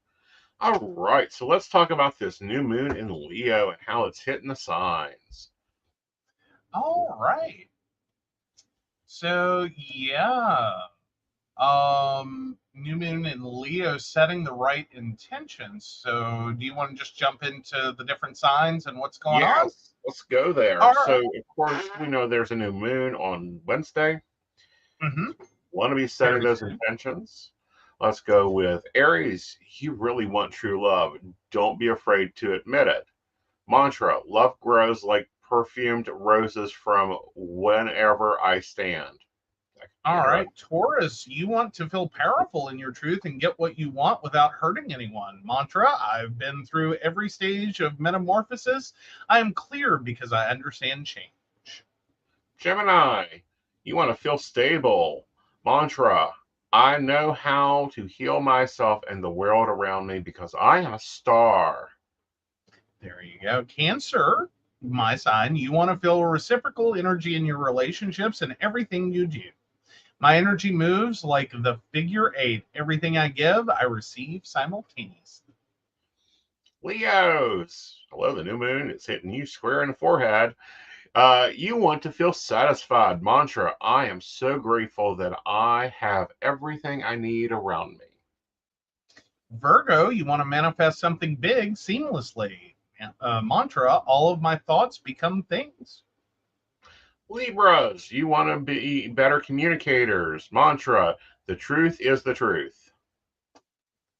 All right, so let's talk about this new moon in Leo and how it's hitting the signs. All right. So, new moon in Leo setting the right intentions. So, do you want to just jump into the different signs and what's going on? Yes, let's go there. All so, right. of course, we know there's a new moon on Wednesday. Mm-hmm. Want to be setting those intentions? Let's go with Aries. You really want true love. Don't be afraid to admit it. Mantra: love grows like perfumed roses from whenever I stand. All right, Taurus, you want to feel powerful in your truth and get what you want without hurting anyone. Mantra: I've been through every stage of metamorphosis. I am clear because I understand change. Gemini, you want to feel stable. Mantra: I know how to heal myself and the world around me because I am a star. There you go. Cancer, my sign, you want to feel reciprocal energy in your relationships and everything you do. My energy moves like the figure 8. Everything I give, I receive simultaneously. Leos, hello, the new moon is hitting you square in the forehead. You want to feel satisfied. Mantra, I am so grateful that I have everything I need around me. Virgo, you want to manifest something big seamlessly. Mantra, all of my thoughts become things. Libras, you want to be better communicators. Mantra, the truth is the truth.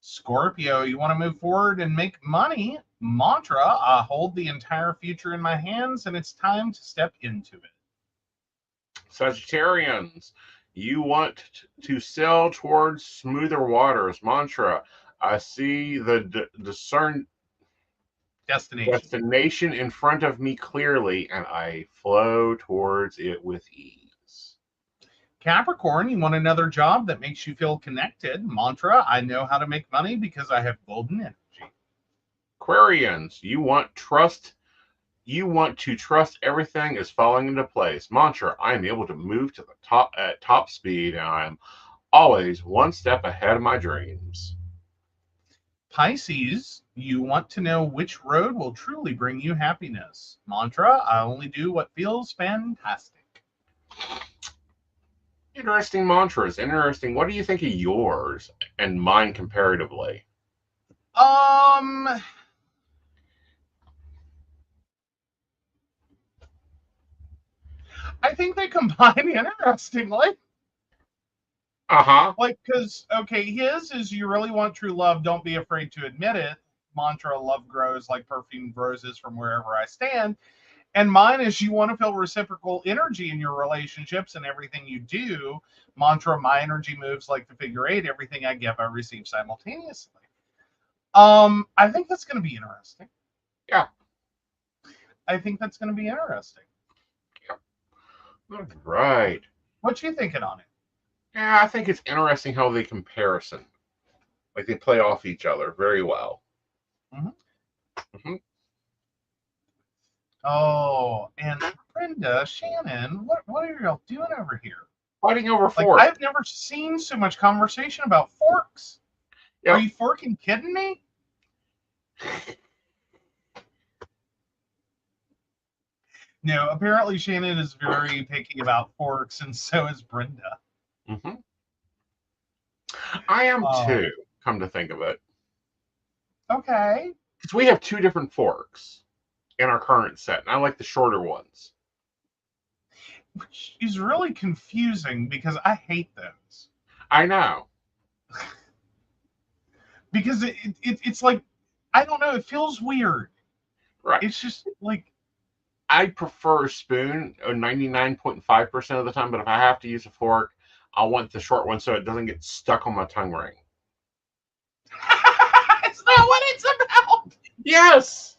Scorpio, you want to move forward and make money. Mantra, I hold the entire future in my hands and it's time to step into it. Sagittarians, you want to sail towards smoother waters. Mantra, I see the destination in front of me clearly, and I flow towards it with ease. Capricorn, you want another job that makes you feel connected. Mantra, I know how to make money because I have golden energy. Aquarians, you want to trust everything is falling into place. Mantra, I am able to move to the top at top speed, and I am always one step ahead of my dreams. Pisces, you want to know which road will truly bring you happiness. Mantra, I only do what feels fantastic. Interesting mantras. Interesting. What do you think of yours and mine comparatively? I think they combine interestingly. Like, because, okay, his is you really want true love, don't be afraid to admit it. Mantra, love grows like perfumed roses from wherever I stand. And mine is you want to feel reciprocal energy in your relationships and everything you do. Mantra, my energy moves like the figure eight. Everything I give, I receive simultaneously. I think that's going to be interesting. Yeah. I think that's going to be interesting. Yeah. Right. What you thinking on it? Yeah, I think it's interesting how they comparison. Like they play off each other very well. Mm-hmm. Mm-hmm. Oh, and Brenda, Shannon, what are y'all doing over here? Fighting over forks. I've never seen so much conversation about forks. Yep. Are you forking kidding me? No, apparently Shannon is very picky about forks, and so is Brenda. Mm-hmm. I am too, come to think of it. Okay. Because we have two different forks in our current set, and I like the shorter ones. Which is really confusing because I hate those. I know. Because it's like, I don't know, it feels weird. Right. It's just like, I prefer a spoon 99.5% of the time, but if I have to use a fork, I want the short one so it doesn't get stuck on my tongue ring. It's not what it's about. Yes.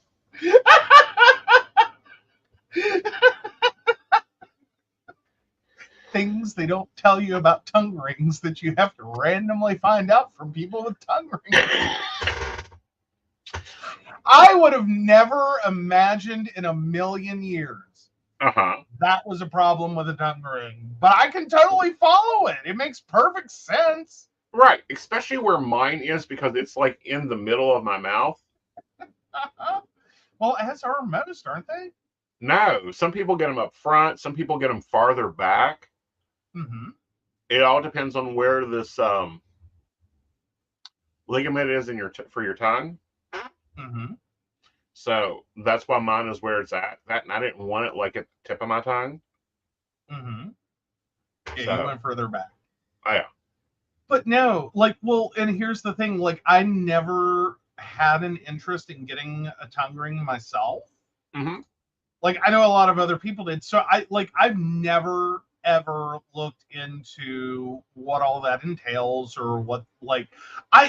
Things they don't tell you about tongue rings that you have to randomly find out from people with tongue rings. I would have never imagined in a million years that was a problem with a tongue ring. But I can totally follow it. It makes perfect sense. Right, especially where mine is because it's like in the middle of my mouth. Well, as are most, aren't they? No, some people get them up front. Some people get them farther back. Mm-hmm. It all depends on where this ligament is in for your tongue. Mm-hmm. So that's why mine is where it's at. That, and I didn't want it like at the tip of my tongue. Mm-hmm. Yeah, you went further back. Oh, yeah. But no, like, well, and here's the thing, like, I never had an interest in getting a tongue ring myself. Mm-hmm. Like, I know a lot of other people did. So I've never ever looked into what all that entails or what, like,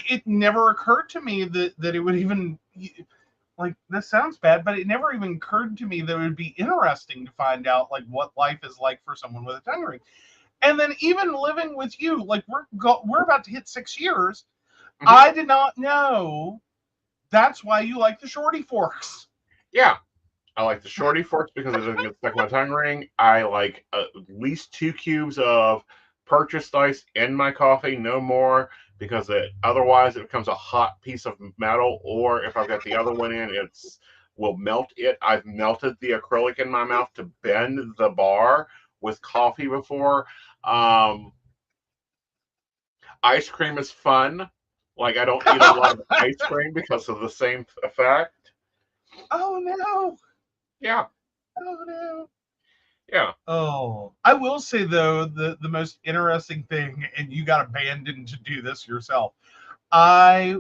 it never occurred to me that it would even, like, this sounds bad, but it never even occurred to me that it would be interesting to find out, like, what life is like for someone with a tongue ring. And then even living with you, like, we're about to hit 6 years. Mm-hmm. I did not know that's why you like the shorty forks. Yeah. I like the shorty forks because it doesn't get stuck in my tongue ring. I like at least 2 cubes of purchased ice in my coffee, no more, because otherwise it becomes a hot piece of metal. Or if I've got the other one in, it's will melt it. I've melted the acrylic in my mouth to bend the bar with coffee before. Ice cream is fun. Like, I don't eat a lot of ice cream because of the same effect. Oh no! Yeah. Oh no! Yeah. Oh, I will say though, the most interesting thing, and you got abandoned to do this yourself. I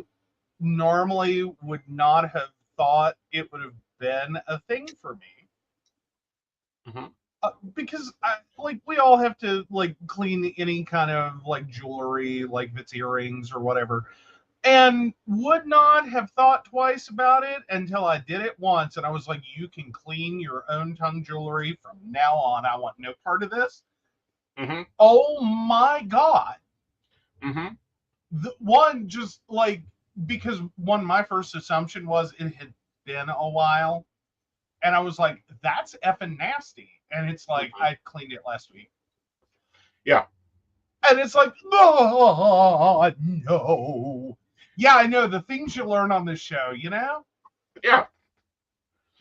normally would not have thought it would have been a thing for me. Mm-hmm. Because like we all have to like clean any kind of like jewelry, like if it's earrings or whatever, and would not have thought twice about it until I did it once, and I was like, "You can clean your own tongue jewelry from now on. I want no part of this." Mm-hmm. Oh my god! Mm-hmm. One just like because my first assumption was it had been a while, and I was like, "That's effing nasty," and it's like Mm-hmm. I cleaned it last week. Yeah. And it's like, oh, no. Yeah, I know the things you learn on this show, you know? Yeah.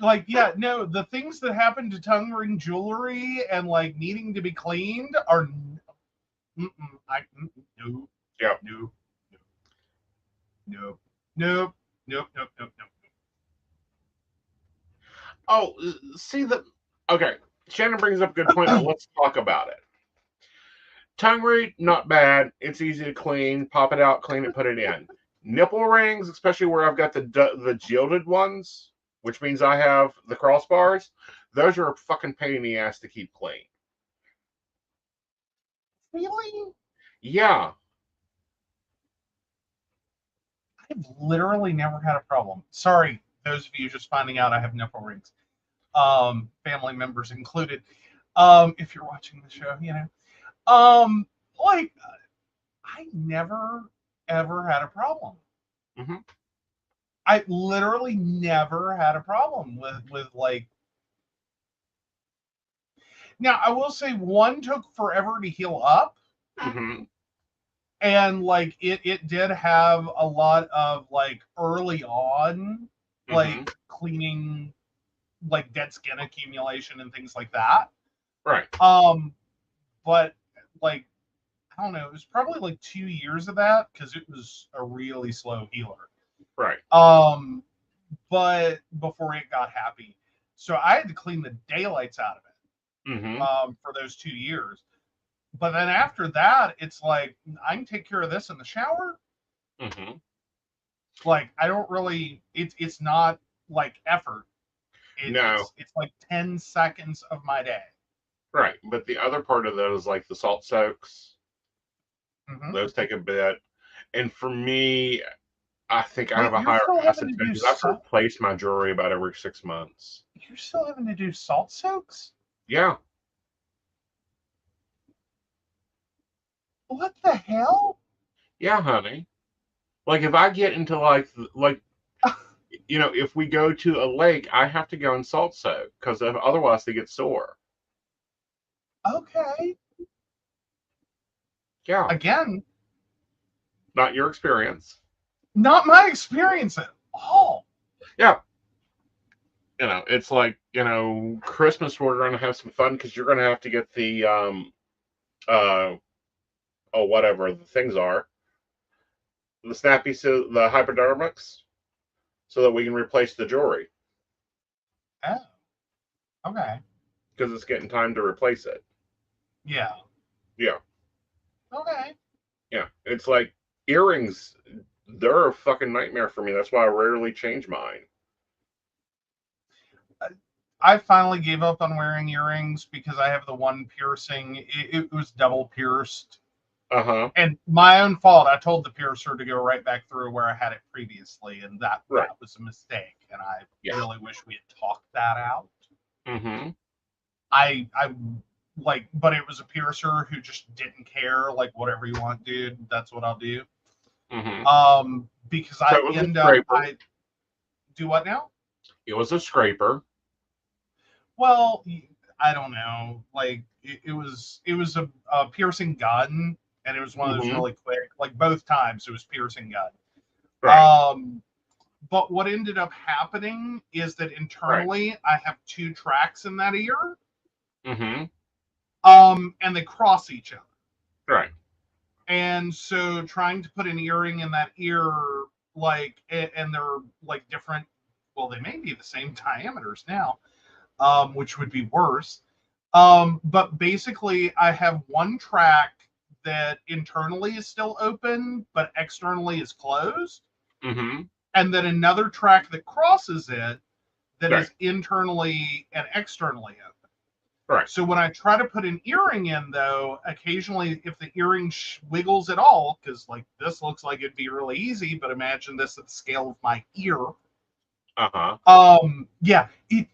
Like, yeah, no, the things that happen to tongue ring jewelry and like needing to be cleaned are no, Yeah. no, no, no, no, no, no, no. Oh, see the. Okay. Shannon brings up a good point, but let's talk about it. Tongue ring, not bad. It's easy to clean. Pop it out, clean it, put it in. Nipple rings, especially where I've got the gilded ones, which means I have the crossbars. Those are a fucking pain in the ass to keep clean. Really? Yeah. I've literally never had a problem. Sorry, those of you just finding out I have nipple rings. Family members included. If you're watching the show, you know. Like I never ever had a problem. Mm-hmm. I literally never had a problem with like. Now I will say one took forever to heal up, Mm-hmm. and like it did have a lot of like early on like Mm-hmm. cleaning like dead skin accumulation and things like that. Right. But like I don't know, it was probably like 2 years of that because it was a really slow healer. Right. But before it got happy, so I had to clean the daylights out of it Mm-hmm. for those 2 years. But then after that, it's like I can take care of this in the shower. Mm-hmm. Like I don't really, it's not like effort. No. It's like 10 seconds of my day. Right. But the other part of those, like the salt soaks, Mm-hmm. those take a bit. And for me, I think I Wait, have a you're higher still having acid to do because I have to salt? replace my jewelry about every 6 months. You're still having to do salt soaks? Yeah. What the hell? Yeah, honey. Like if I get into like if we go to a lake, I have to go and salt soak because otherwise they get sore. Okay. Yeah. Again, Not your experience. not my experience at all. Yeah. It's like, Christmas we're gonna have some fun because you're gonna have to get the uh whatever the things are. The snappy the hypodermics so that we can replace the jewelry. Oh, okay. Because it's getting time to replace it. Yeah. Yeah. Okay. Yeah. It's like earrings, they're a fucking nightmare for me. That's why I rarely change mine. I finally gave up on wearing earrings because I have the one piercing. It was double pierced. Uh-huh. And my own fault. I told the piercer to go right back through where I had it previously, and that was a mistake. And I really wish we had talked that out. Mm-hmm. I like, but it was a piercer who just didn't care. Like, whatever you want, dude, that's what I'll do. Mm-hmm. Because So I end up, I do what now? It was a scraper. Well, I don't know. Like, it was a piercing gun, and it was one of those really quick. Like both times, it was piercing gun. Right. But what ended up happening is that Right. internally I have two tracks in that ear, Mm-hmm. and they cross each other. Right. And so trying to put an earring in that ear, like, and they're like different, well, they may be the same diameters now, which would be worse. But basically, I have one track that internally is still open, but externally is closed, Mm-hmm. and then another track that crosses it that Right. is internally and externally open. Right. So when I try to put an earring in, though, occasionally if the earring wiggles at all, because like this looks like it'd be really easy, but imagine this at the scale of my ear. Uh-huh. Yeah, it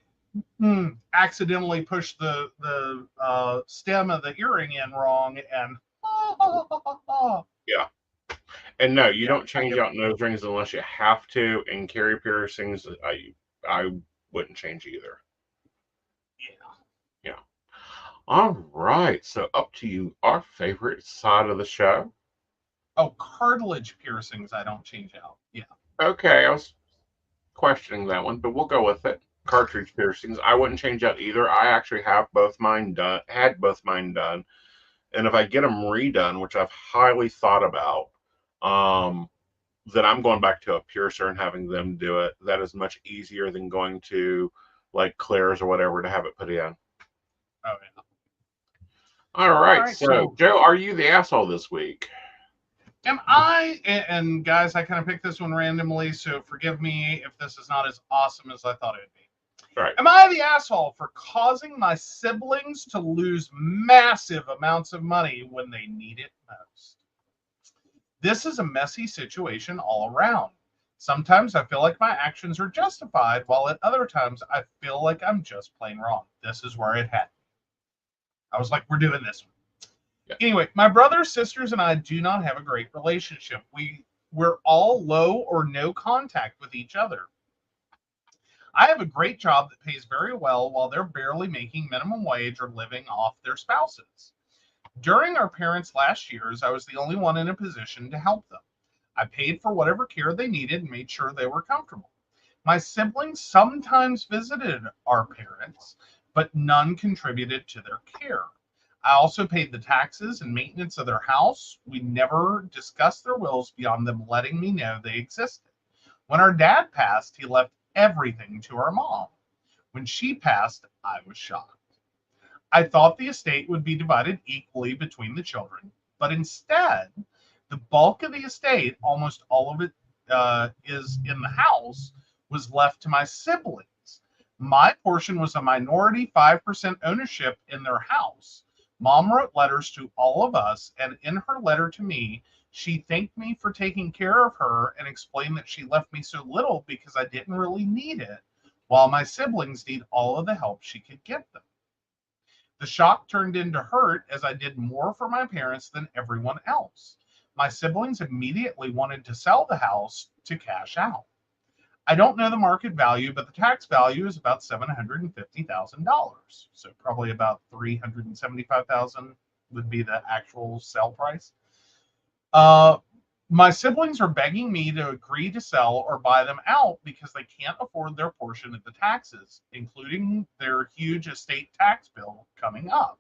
accidentally pushed the stem of the earring in wrong, and Yeah. And no, you yeah, don't change out nose rings unless you have to, and carry piercings, I wouldn't change either. yeah. Yeah. All right. So up to you, our favorite side of the show. Oh, cartilage piercings, I don't change out. Yeah. Okay, I was questioning that one, but we'll go with it. Cartridge piercings, I wouldn't change out either. I actually have both mine done, had both mine done, and if I get them redone, which I've highly thought about, um, then I'm going back to a piercer and having them do it. That is much easier than going to like Claire's or whatever to have it put in. Oh yeah. All All right, right. so So Joe, are you the asshole this week? am I, and guys, I kind of picked this one randomly, so forgive me if this is not as awesome as I thought it would be. Right. Am I the asshole for causing my siblings to lose massive amounts of money when they need it most? This is a messy situation all around. Sometimes I feel like my actions are justified, while at other times I feel like I'm just plain wrong. This is where it had me. I was like, we're doing this one. Yeah. Anyway, my brothers, sisters, and I do not have a great relationship. We're all low or no contact with each other. I have a great job that pays very well while they're barely making minimum wage or living off their spouses. During our parents' last years, I was the only one in a position to help them. I paid for whatever care they needed and made sure they were comfortable. My siblings sometimes visited our parents, but none contributed to their care. I also paid the taxes and maintenance of their house. We never discussed their wills beyond them letting me know they existed. When our dad passed, he left everything to our mom. When she passed, I was shocked. I thought the estate would be divided equally between the children, but instead, the bulk of the estate, almost all of it is in the house, was left to my siblings. My portion was a minority 5% ownership in their house. Mom wrote letters to all of us, and in her letter to me, she thanked me for taking care of her and explained that she left me so little because I didn't really need it, while my siblings need all of the help she could give them. The shock turned into hurt as I did more for my parents than everyone else. My siblings immediately wanted to sell the house to cash out. I don't know the market value, but the tax value is about $750,000. So probably about $375,000 would be the actual sell price. Uh, my siblings are begging me to agree to sell or buy them out because they can't afford their portion of the taxes, including their huge estate tax bill coming up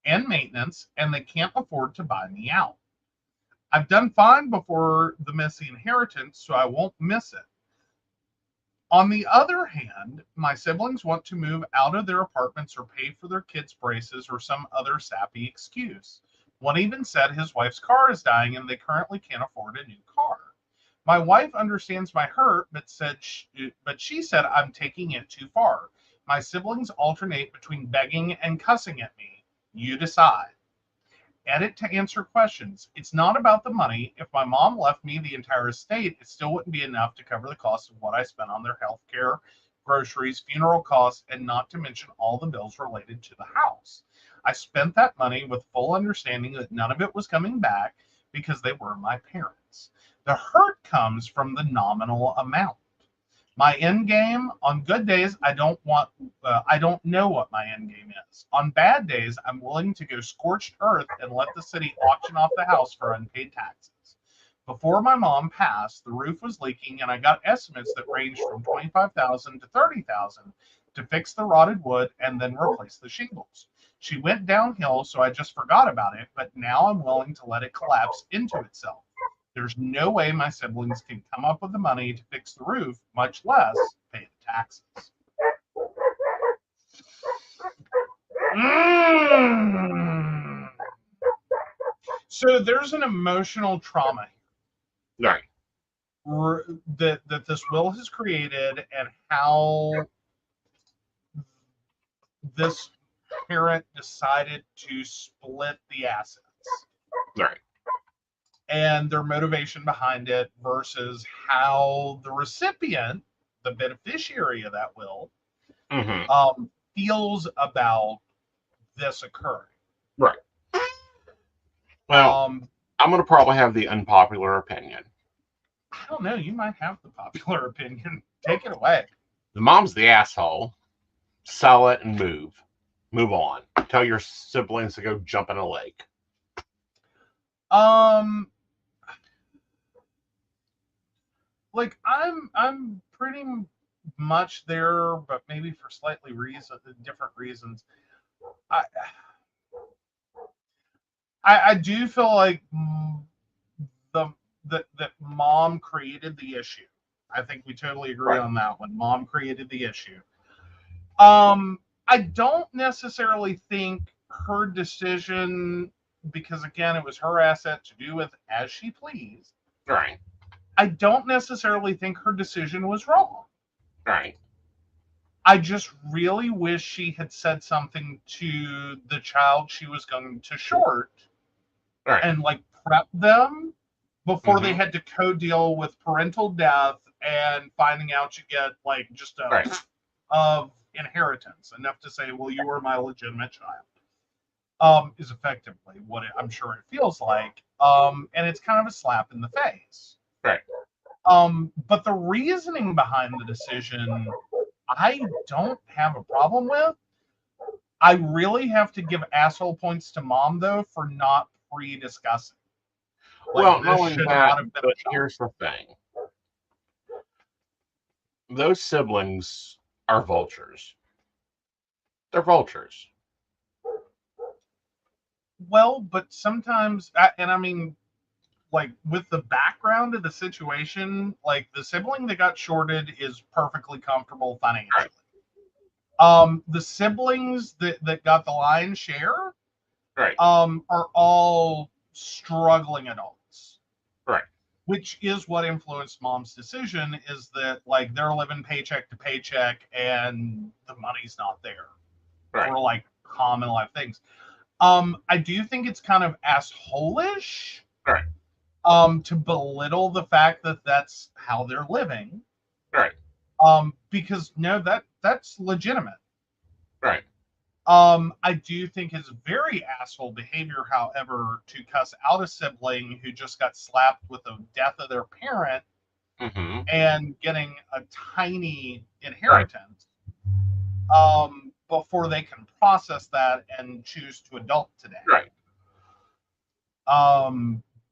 and maintenance, and they can't afford to buy me out. I've done fine before the messy inheritance, so I won't miss it. On the other hand, my siblings want to move out of their apartments or pay for their kids' braces or some other sappy excuse. One even said his wife's car is dying and they currently can't afford a new car. My wife understands my hurt, but she said I'm taking it too far. My siblings alternate between begging and cussing at me. You decide. Edit to answer questions. It's not about the money. If my mom left me the entire estate, it still wouldn't be enough to cover the cost of what I spent on their health care, groceries, funeral costs, and not to mention all the bills related to the house. I spent that money with full understanding that none of it was coming back because they were my parents. The hurt comes from the nominal amount. My end game on good days, I don't know what my end game is. On bad days, I'm willing to go scorched earth and let the city auction off the house for unpaid taxes. Before my mom passed, the roof was leaking, and I got estimates that ranged from 25,000 to 30,000 to fix the rotted wood and then replace the shingles. She went downhill, so I just forgot about it, but now I'm willing to let it collapse into itself. There's no way my siblings can come up with the money to fix the roof, much less pay the taxes. So there's an emotional trauma Right. that this will has created, and how this parent decided to split the assets, Right. and their motivation behind it versus how the recipient, the beneficiary of that will, feels about this occurring. Right. Well, I'm going to probably have the unpopular opinion. I don't know. You might have the popular opinion. Take it away. The mom's the asshole. Sell it and move. Move on. Tell your siblings to go jump in a lake. Like I'm pretty much there, but maybe for slightly different reasons. I do feel like that mom created the issue. I think we totally agree on that one. Mom created the issue. I don't necessarily think her decision, because again, it was her asset to do with as she pleased. Right. I don't necessarily think her decision was wrong. Right. I just really wish she had said something to the child she was going to short, and like prep them before they had to co-deal with parental death and finding out you get like just a of inheritance, enough to say, well, you were my legitimate child, is effectively what I'm sure it feels like. And it's kind of a slap in the face. Right. But the reasoning behind the decision, I don't have a problem with. I really have to give asshole points to mom, though, for not pre-discussing. Like, well, knowing that, but here's the thing. Those siblings are vultures. They're vultures. Well, but sometimes, and I mean, like with the background of the situation, like the sibling that got shorted is perfectly comfortable financially. The siblings that got the lion's share, are all struggling adults. Right. Which is what influenced mom's decision, is that like they're living paycheck to paycheck and the money's not there for like common life things. I do think it's kind of asshole-ish, to belittle the fact that that's how they're living. Right. Because no, that's legitimate. Right. I do think it's very asshole behavior, however, to cuss out a sibling who just got slapped with the death of their parent and getting a tiny inheritance, before they can process that and choose to adult today. Right.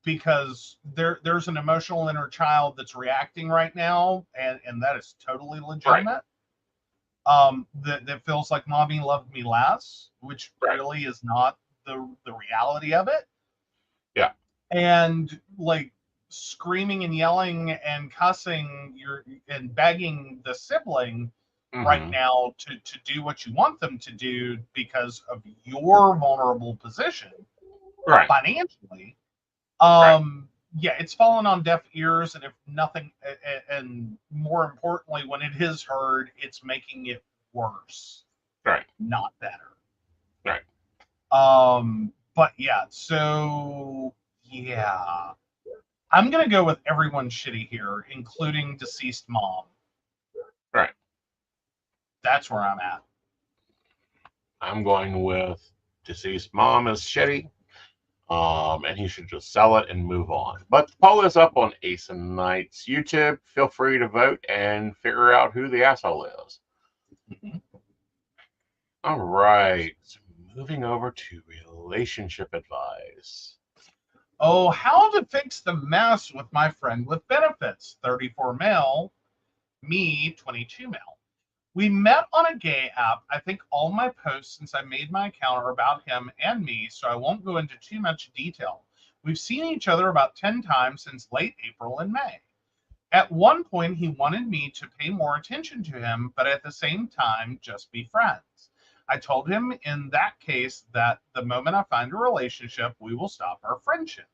Because there's an emotional inner child that's reacting right now, and that is totally legitimate. That feels like mommy loved me less, which really is not the reality of it. Yeah. And like screaming and yelling and cussing and begging the sibling right now to do what you want them to do because of your vulnerable position financially. Yeah, it's fallen on deaf ears, and if nothing, and more importantly, when it is heard, it's making it worse, not better. But yeah, so yeah, I'm gonna go with everyone's shitty here, including deceased mom. Right. That's where I'm at. I'm going with deceased mom is shitty. And he should just sell it and move on. But the poll is up on Aeson Knight's YouTube. Feel free to vote and figure out who the asshole is. All right. Moving over to relationship advice. Oh, how to fix the mess with my friend with benefits, 34 male, me, 22 male. We met on a gay app. I think all my posts since I made my account are about him and me, so I won't go into too much detail. We've seen each other about 10 times since late April and May. At one point, he wanted me to pay more attention to him, but at the same time, just be friends. I told him in that case that the moment I find a relationship, we will stop our friendship.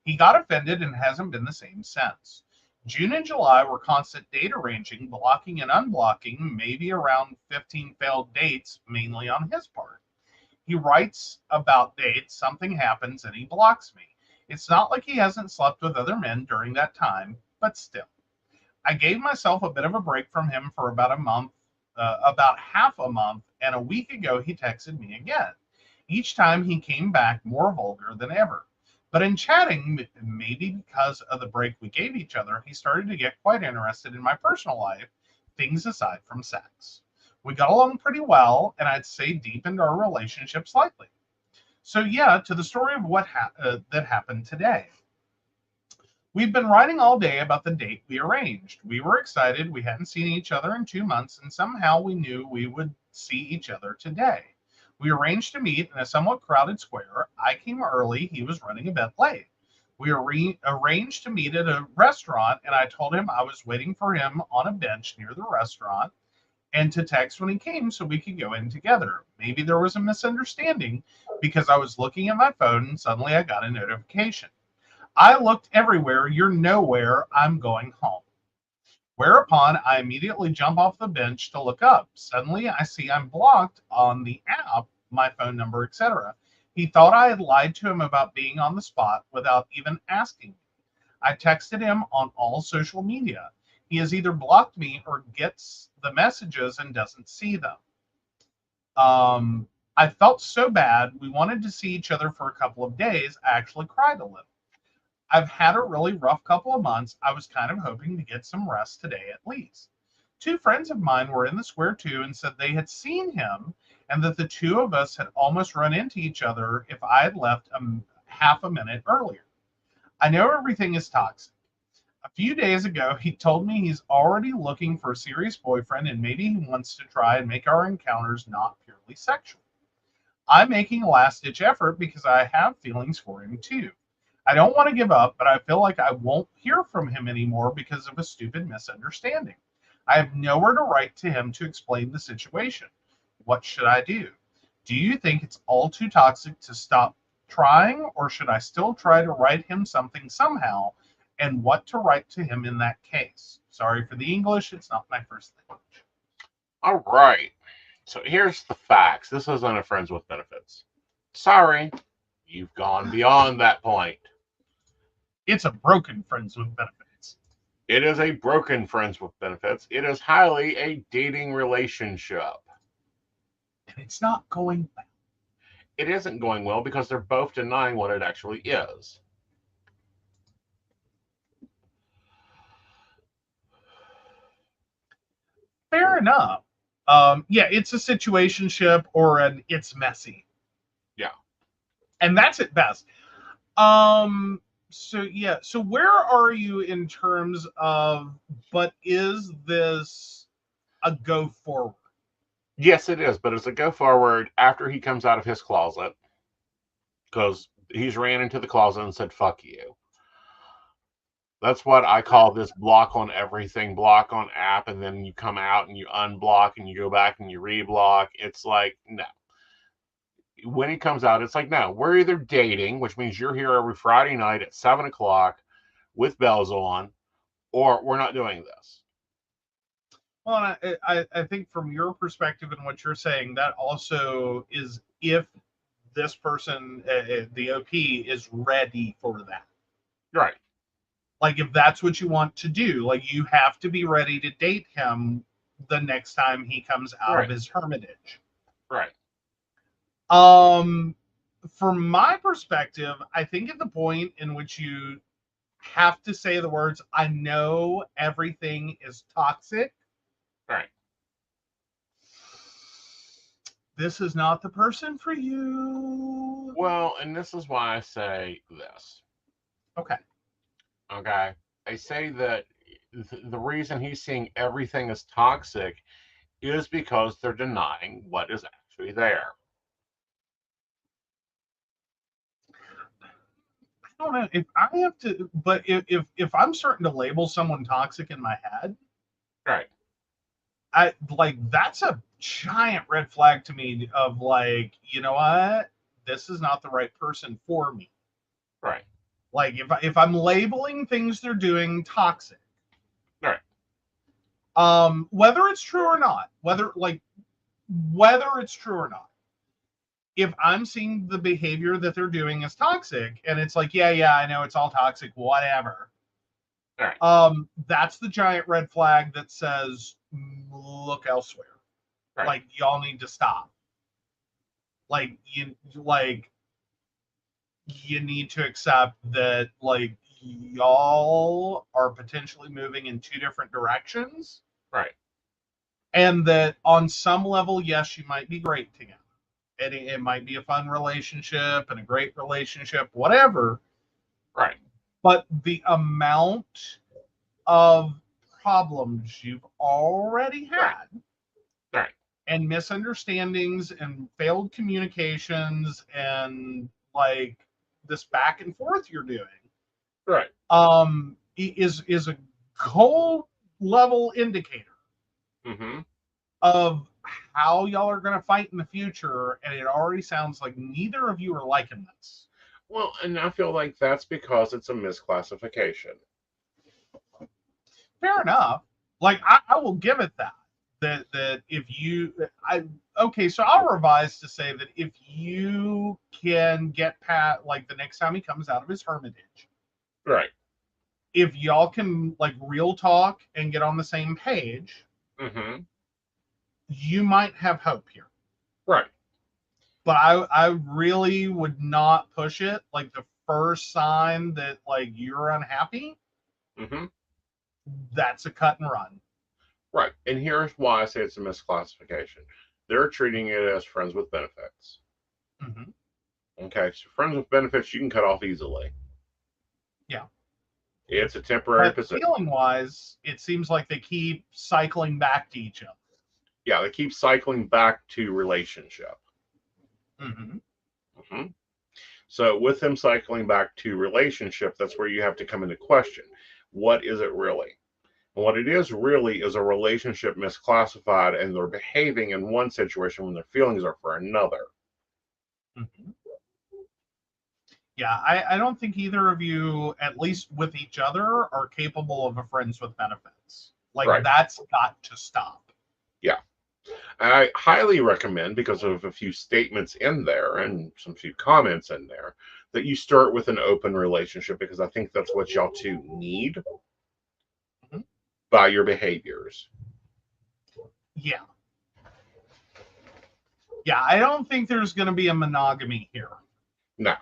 He got offended and hasn't been the same since. June and July were constant date arranging, blocking and unblocking, maybe around 15 failed dates, mainly on his part. He writes about dates, something happens, and he blocks me. It's not like he hasn't slept with other men during that time, but still. I gave myself a bit of a break from him for about a month, about half a month, and a week ago he texted me again. Each time he came back more vulgar than ever. But in chatting, maybe because of the break we gave each other, he started to get quite interested in my personal life, things aside from sex. We got along pretty well, and I'd say deepened our relationship slightly. So yeah, to the story of what that happened today. We've been writing all day about the date we arranged. We were excited. We hadn't seen each other in 2 months, and somehow we knew we would see each other today. We arranged to meet in a somewhat crowded square. I came early. He was running a bit late. We arranged to meet at a restaurant, and I told him I was waiting for him on a bench near the restaurant and to text when he came so we could go in together. Maybe there was a misunderstanding because I was looking at my phone and suddenly I got a notification. I looked everywhere. You're nowhere. I'm going home. Whereupon I immediately jump off the bench to look up. Suddenly I see I'm blocked on the app, my phone number, etc. He thought I had lied to him about being on the spot without even asking me. I texted him on all social media. He has either blocked me or gets the messages and doesn't see them. I felt so bad. We wanted to see each other for a couple of days. I actually cried a little. I've had a really rough couple of months. I was kind of hoping to get some rest today at least. Two friends of mine were in the square too and said they had seen him and that the two of us had almost run into each other if I had left half a minute earlier. I know everything is toxic. A few days ago, he told me he's already looking for a serious boyfriend and maybe he wants to try and make our encounters not purely sexual. I'm making a last ditch effort because I have feelings for him too. I don't want to give up, but I feel like I won't hear from him anymore because of a stupid misunderstanding. I have nowhere to write to him to explain the situation. What should I do? Do you think it's all too toxic to stop trying, or should I still try to write him something somehow? And what to write to him in that case? Sorry for the English, it's not my first language. All right. So here's the facts. This isn't a friends with benefits. Sorry, you've gone beyond that point. It's a broken friends with benefits. It is a broken friends with benefits. It is highly a dating relationship. And it's not going well. It isn't going well because they're both denying what it actually is. Fair enough. Yeah, it's a situationship or an it's messy. Yeah. And that's at best. So yeah, so where are you in terms of, but is this a go forward? Yes, it is, but it's a go forward after he comes out of his closet because he's ran into the closet and said, fuck you. That's what I call this block on everything, block on app, and then you come out and you unblock and you go back and you reblock. It's like, no. When he comes out, it's like, no, we're either dating, which means you're here every Friday night at 7 o'clock with bells on, or we're not doing this. Well, I think from your perspective and what you're saying, that also is if this person, the OP, is ready for that. Right. Like if that's what you want to do, like you have to be ready to date him the next time he comes out of his hermitage. Right. From my perspective, I think at the point in which you have to say the words, I know everything is toxic. Right. This is not the person for you. Well, and this is why I say this. Okay. Okay. They say that the reason he's seeing everything as toxic is because they're denying what is actually there. I don't know if I have to, but if I'm starting to label someone toxic in my head, Right. I like that's a giant red flag to me of like, you know what? This is not the right person for me. Right. Like if I'm labeling things they're doing toxic, Right. whether it's true or not, whether it's true or not, if I'm seeing the behavior that they're doing as toxic and it's like, yeah, I know it's all toxic, whatever. Right. That's the giant red flag that says look elsewhere. Right. Like y'all need to stop. Like you need to accept that like y'all are potentially moving in two different directions. Right. And that on some level, yes, you might be great together. And it might be a fun relationship and a great relationship, whatever. Right. But the amount of problems you've already had Right. and misunderstandings and failed communications and like this back and forth you're doing Right. is a cold level indicator Mm-hmm. of how y'all are going to fight in the future, and it already sounds like neither of you are liking this. Well, and I feel like that's because it's a misclassification. Fair enough. Like I will give it that if you I okay, so I'll revise to say that if you can get Pat like the next time he comes out of his hermitage, Right. if y'all can like real talk and get on the same page, Mm-hmm. you might have hope here. Right. But I really would not push it. Like the first sign that like you're unhappy, Mm-hmm. that's a cut and run. Right. And here's why I say it's a misclassification. They're treating it as friends with benefits. Mm-hmm. Okay. So friends with benefits you can cut off easily. Yeah. It's a temporary But position. feeling wise, it seems like they keep cycling back to each other. Yeah, they keep cycling back to relationship. Mm-hmm. Mm-hmm. So with them cycling back to relationship, that's where you have to come into question. What is it really? And what it is really is a relationship misclassified, and they're behaving in one situation when their feelings are for another. Mm-hmm. Yeah, I don't think either of you, at least with each other, are capable of a friends with benefits. Like Right. that's got to stop. Yeah. I highly recommend, because of a few statements in there and some few comments in there, that you start with an open relationship, because I think that's what y'all two need Mm-hmm. by your behaviors. Yeah. Yeah, I don't think there's going to be a monogamy here. No.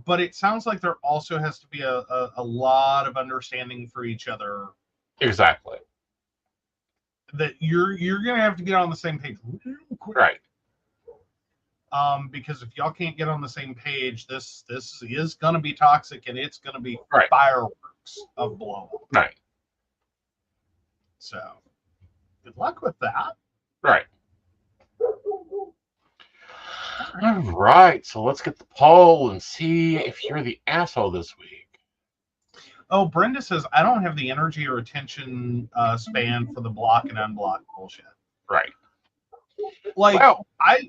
But it sounds like there also has to be a lot of understanding for each other. Exactly. That you're going to have to get on the same page real quick. Right. Because if y'all can't get on the same page, this is going to be toxic, and it's going to be Right. fireworks of blow up. Right. So, good luck with that. Right. All right. So let's get the poll and see if you're the asshole this week. Oh, Brenda says I don't have the energy or attention span for the block and unblock bullshit. Right. Like Well, I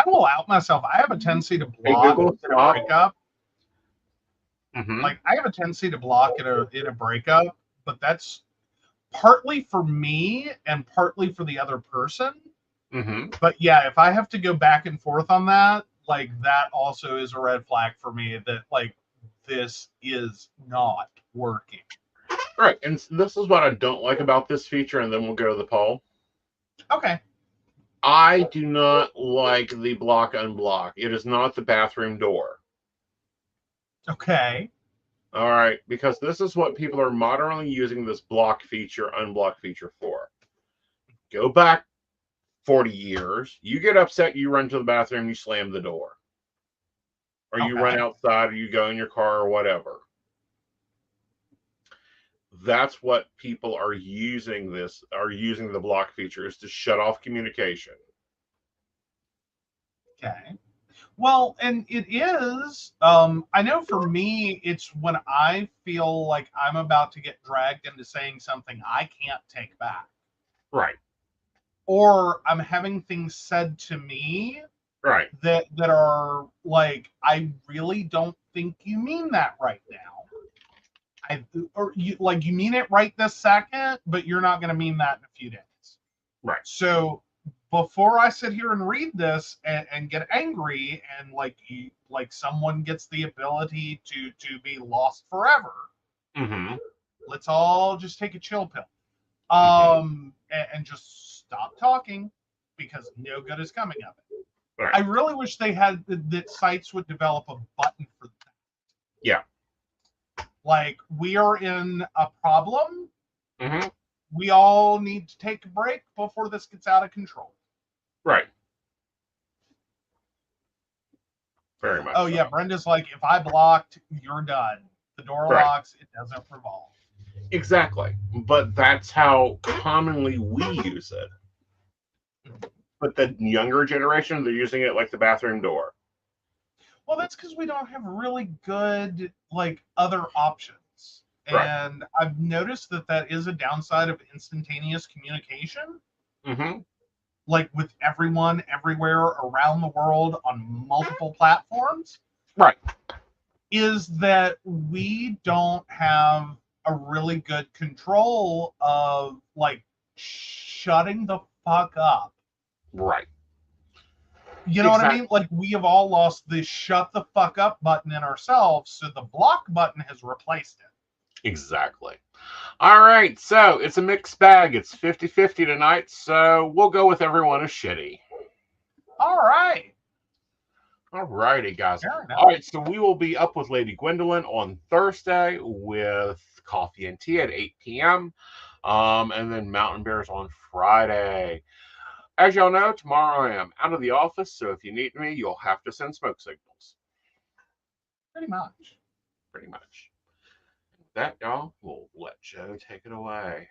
will out myself. I have a tendency to block Google, in a breakup. Mm-hmm. Like I have a tendency to block in a breakup, but that's partly for me and partly for the other person. Mm-hmm. But yeah, if I have to go back and forth on that, like that also is a red flag for me that like this is not working. Right. And this is what I don't like about this feature, and then we'll go to the poll. Okay. I do not like the block unblock. It is not the bathroom door. Okay. All right, because this is what people are modernly using this block feature, unblock feature for. Go back 40 years, you get upset, you run to the bathroom, you slam the door. or you run outside, or you go in your car, or whatever. That's what people are using the block feature, is to shut off communication. Okay. Well, and it is, I know for me, it's when I feel like I'm about to get dragged into saying something I can't take back. Right. Or I'm having things said to me right. that are like, I really don't think you mean that right now. You mean it right this second, but you're not going to mean that in a few days. Right. So before I sit here and read this and get angry and like someone gets the ability to be lost forever, let's all just take a chill pill, and just stop talking, because no good is coming of it. Right. I really wish they had that sites would develop a button for that. Yeah. Like, we are in a problem. We all need to take a break before this gets out of control. Right. Very much. Oh, so. Yeah. Brenda's like, if I blocked, you're done. The door locks, it doesn't revolve. Exactly. But that's how commonly we use it. But the younger generation, they're using it like the bathroom door. Well, that's because we don't have really good, other options. Right. And I've noticed that is a downside of instantaneous communication. With everyone, everywhere, around the world, on multiple platforms. Right. Is that we don't have a really good control of, shutting the fuck up. Right. You know what I mean? We have all lost the shut the fuck up button in ourselves, so the block button has replaced it. Exactly. All right, so it's a mixed bag. It's 50-50 tonight, so we'll go with everyone is shitty. All right. All righty, guys. All right, so we will be up with Lady Gwendolyn on Thursday with Coffee and Tea at 8 p.m. And then Mountain Bears on Friday. As y'all know, tomorrow I am out of the office, so if you need me, you'll have to send smoke signals. Pretty much. That, y'all, we'll let Joe take it away.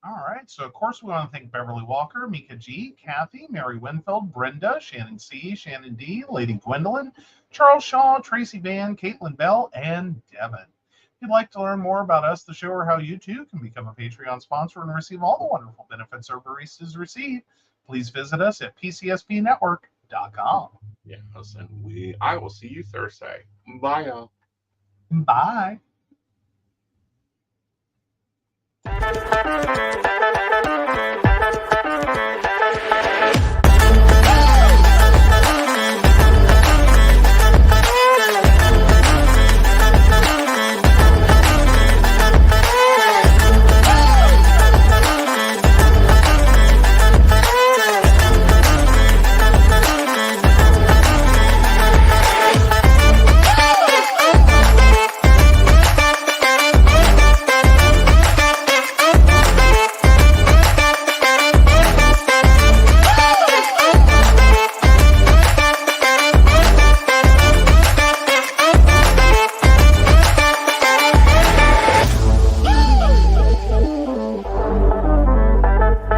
All right. So, of course, we want to thank Beverly Walker, Mika G, Kathy, Mary Winfield, Brenda, Shannon C, Shannon D, Lady Gwendolyn, Charles Shaw, Tracy Van, Caitlin Bell, and Devin. If you'd like to learn more about us, the show, or how you too can become a Patreon sponsor and receive all the wonderful benefits our baristas receive, please visit us at pcspnetwork.com. Yes, and I will see you Thursday. Bye, y'all. Bye.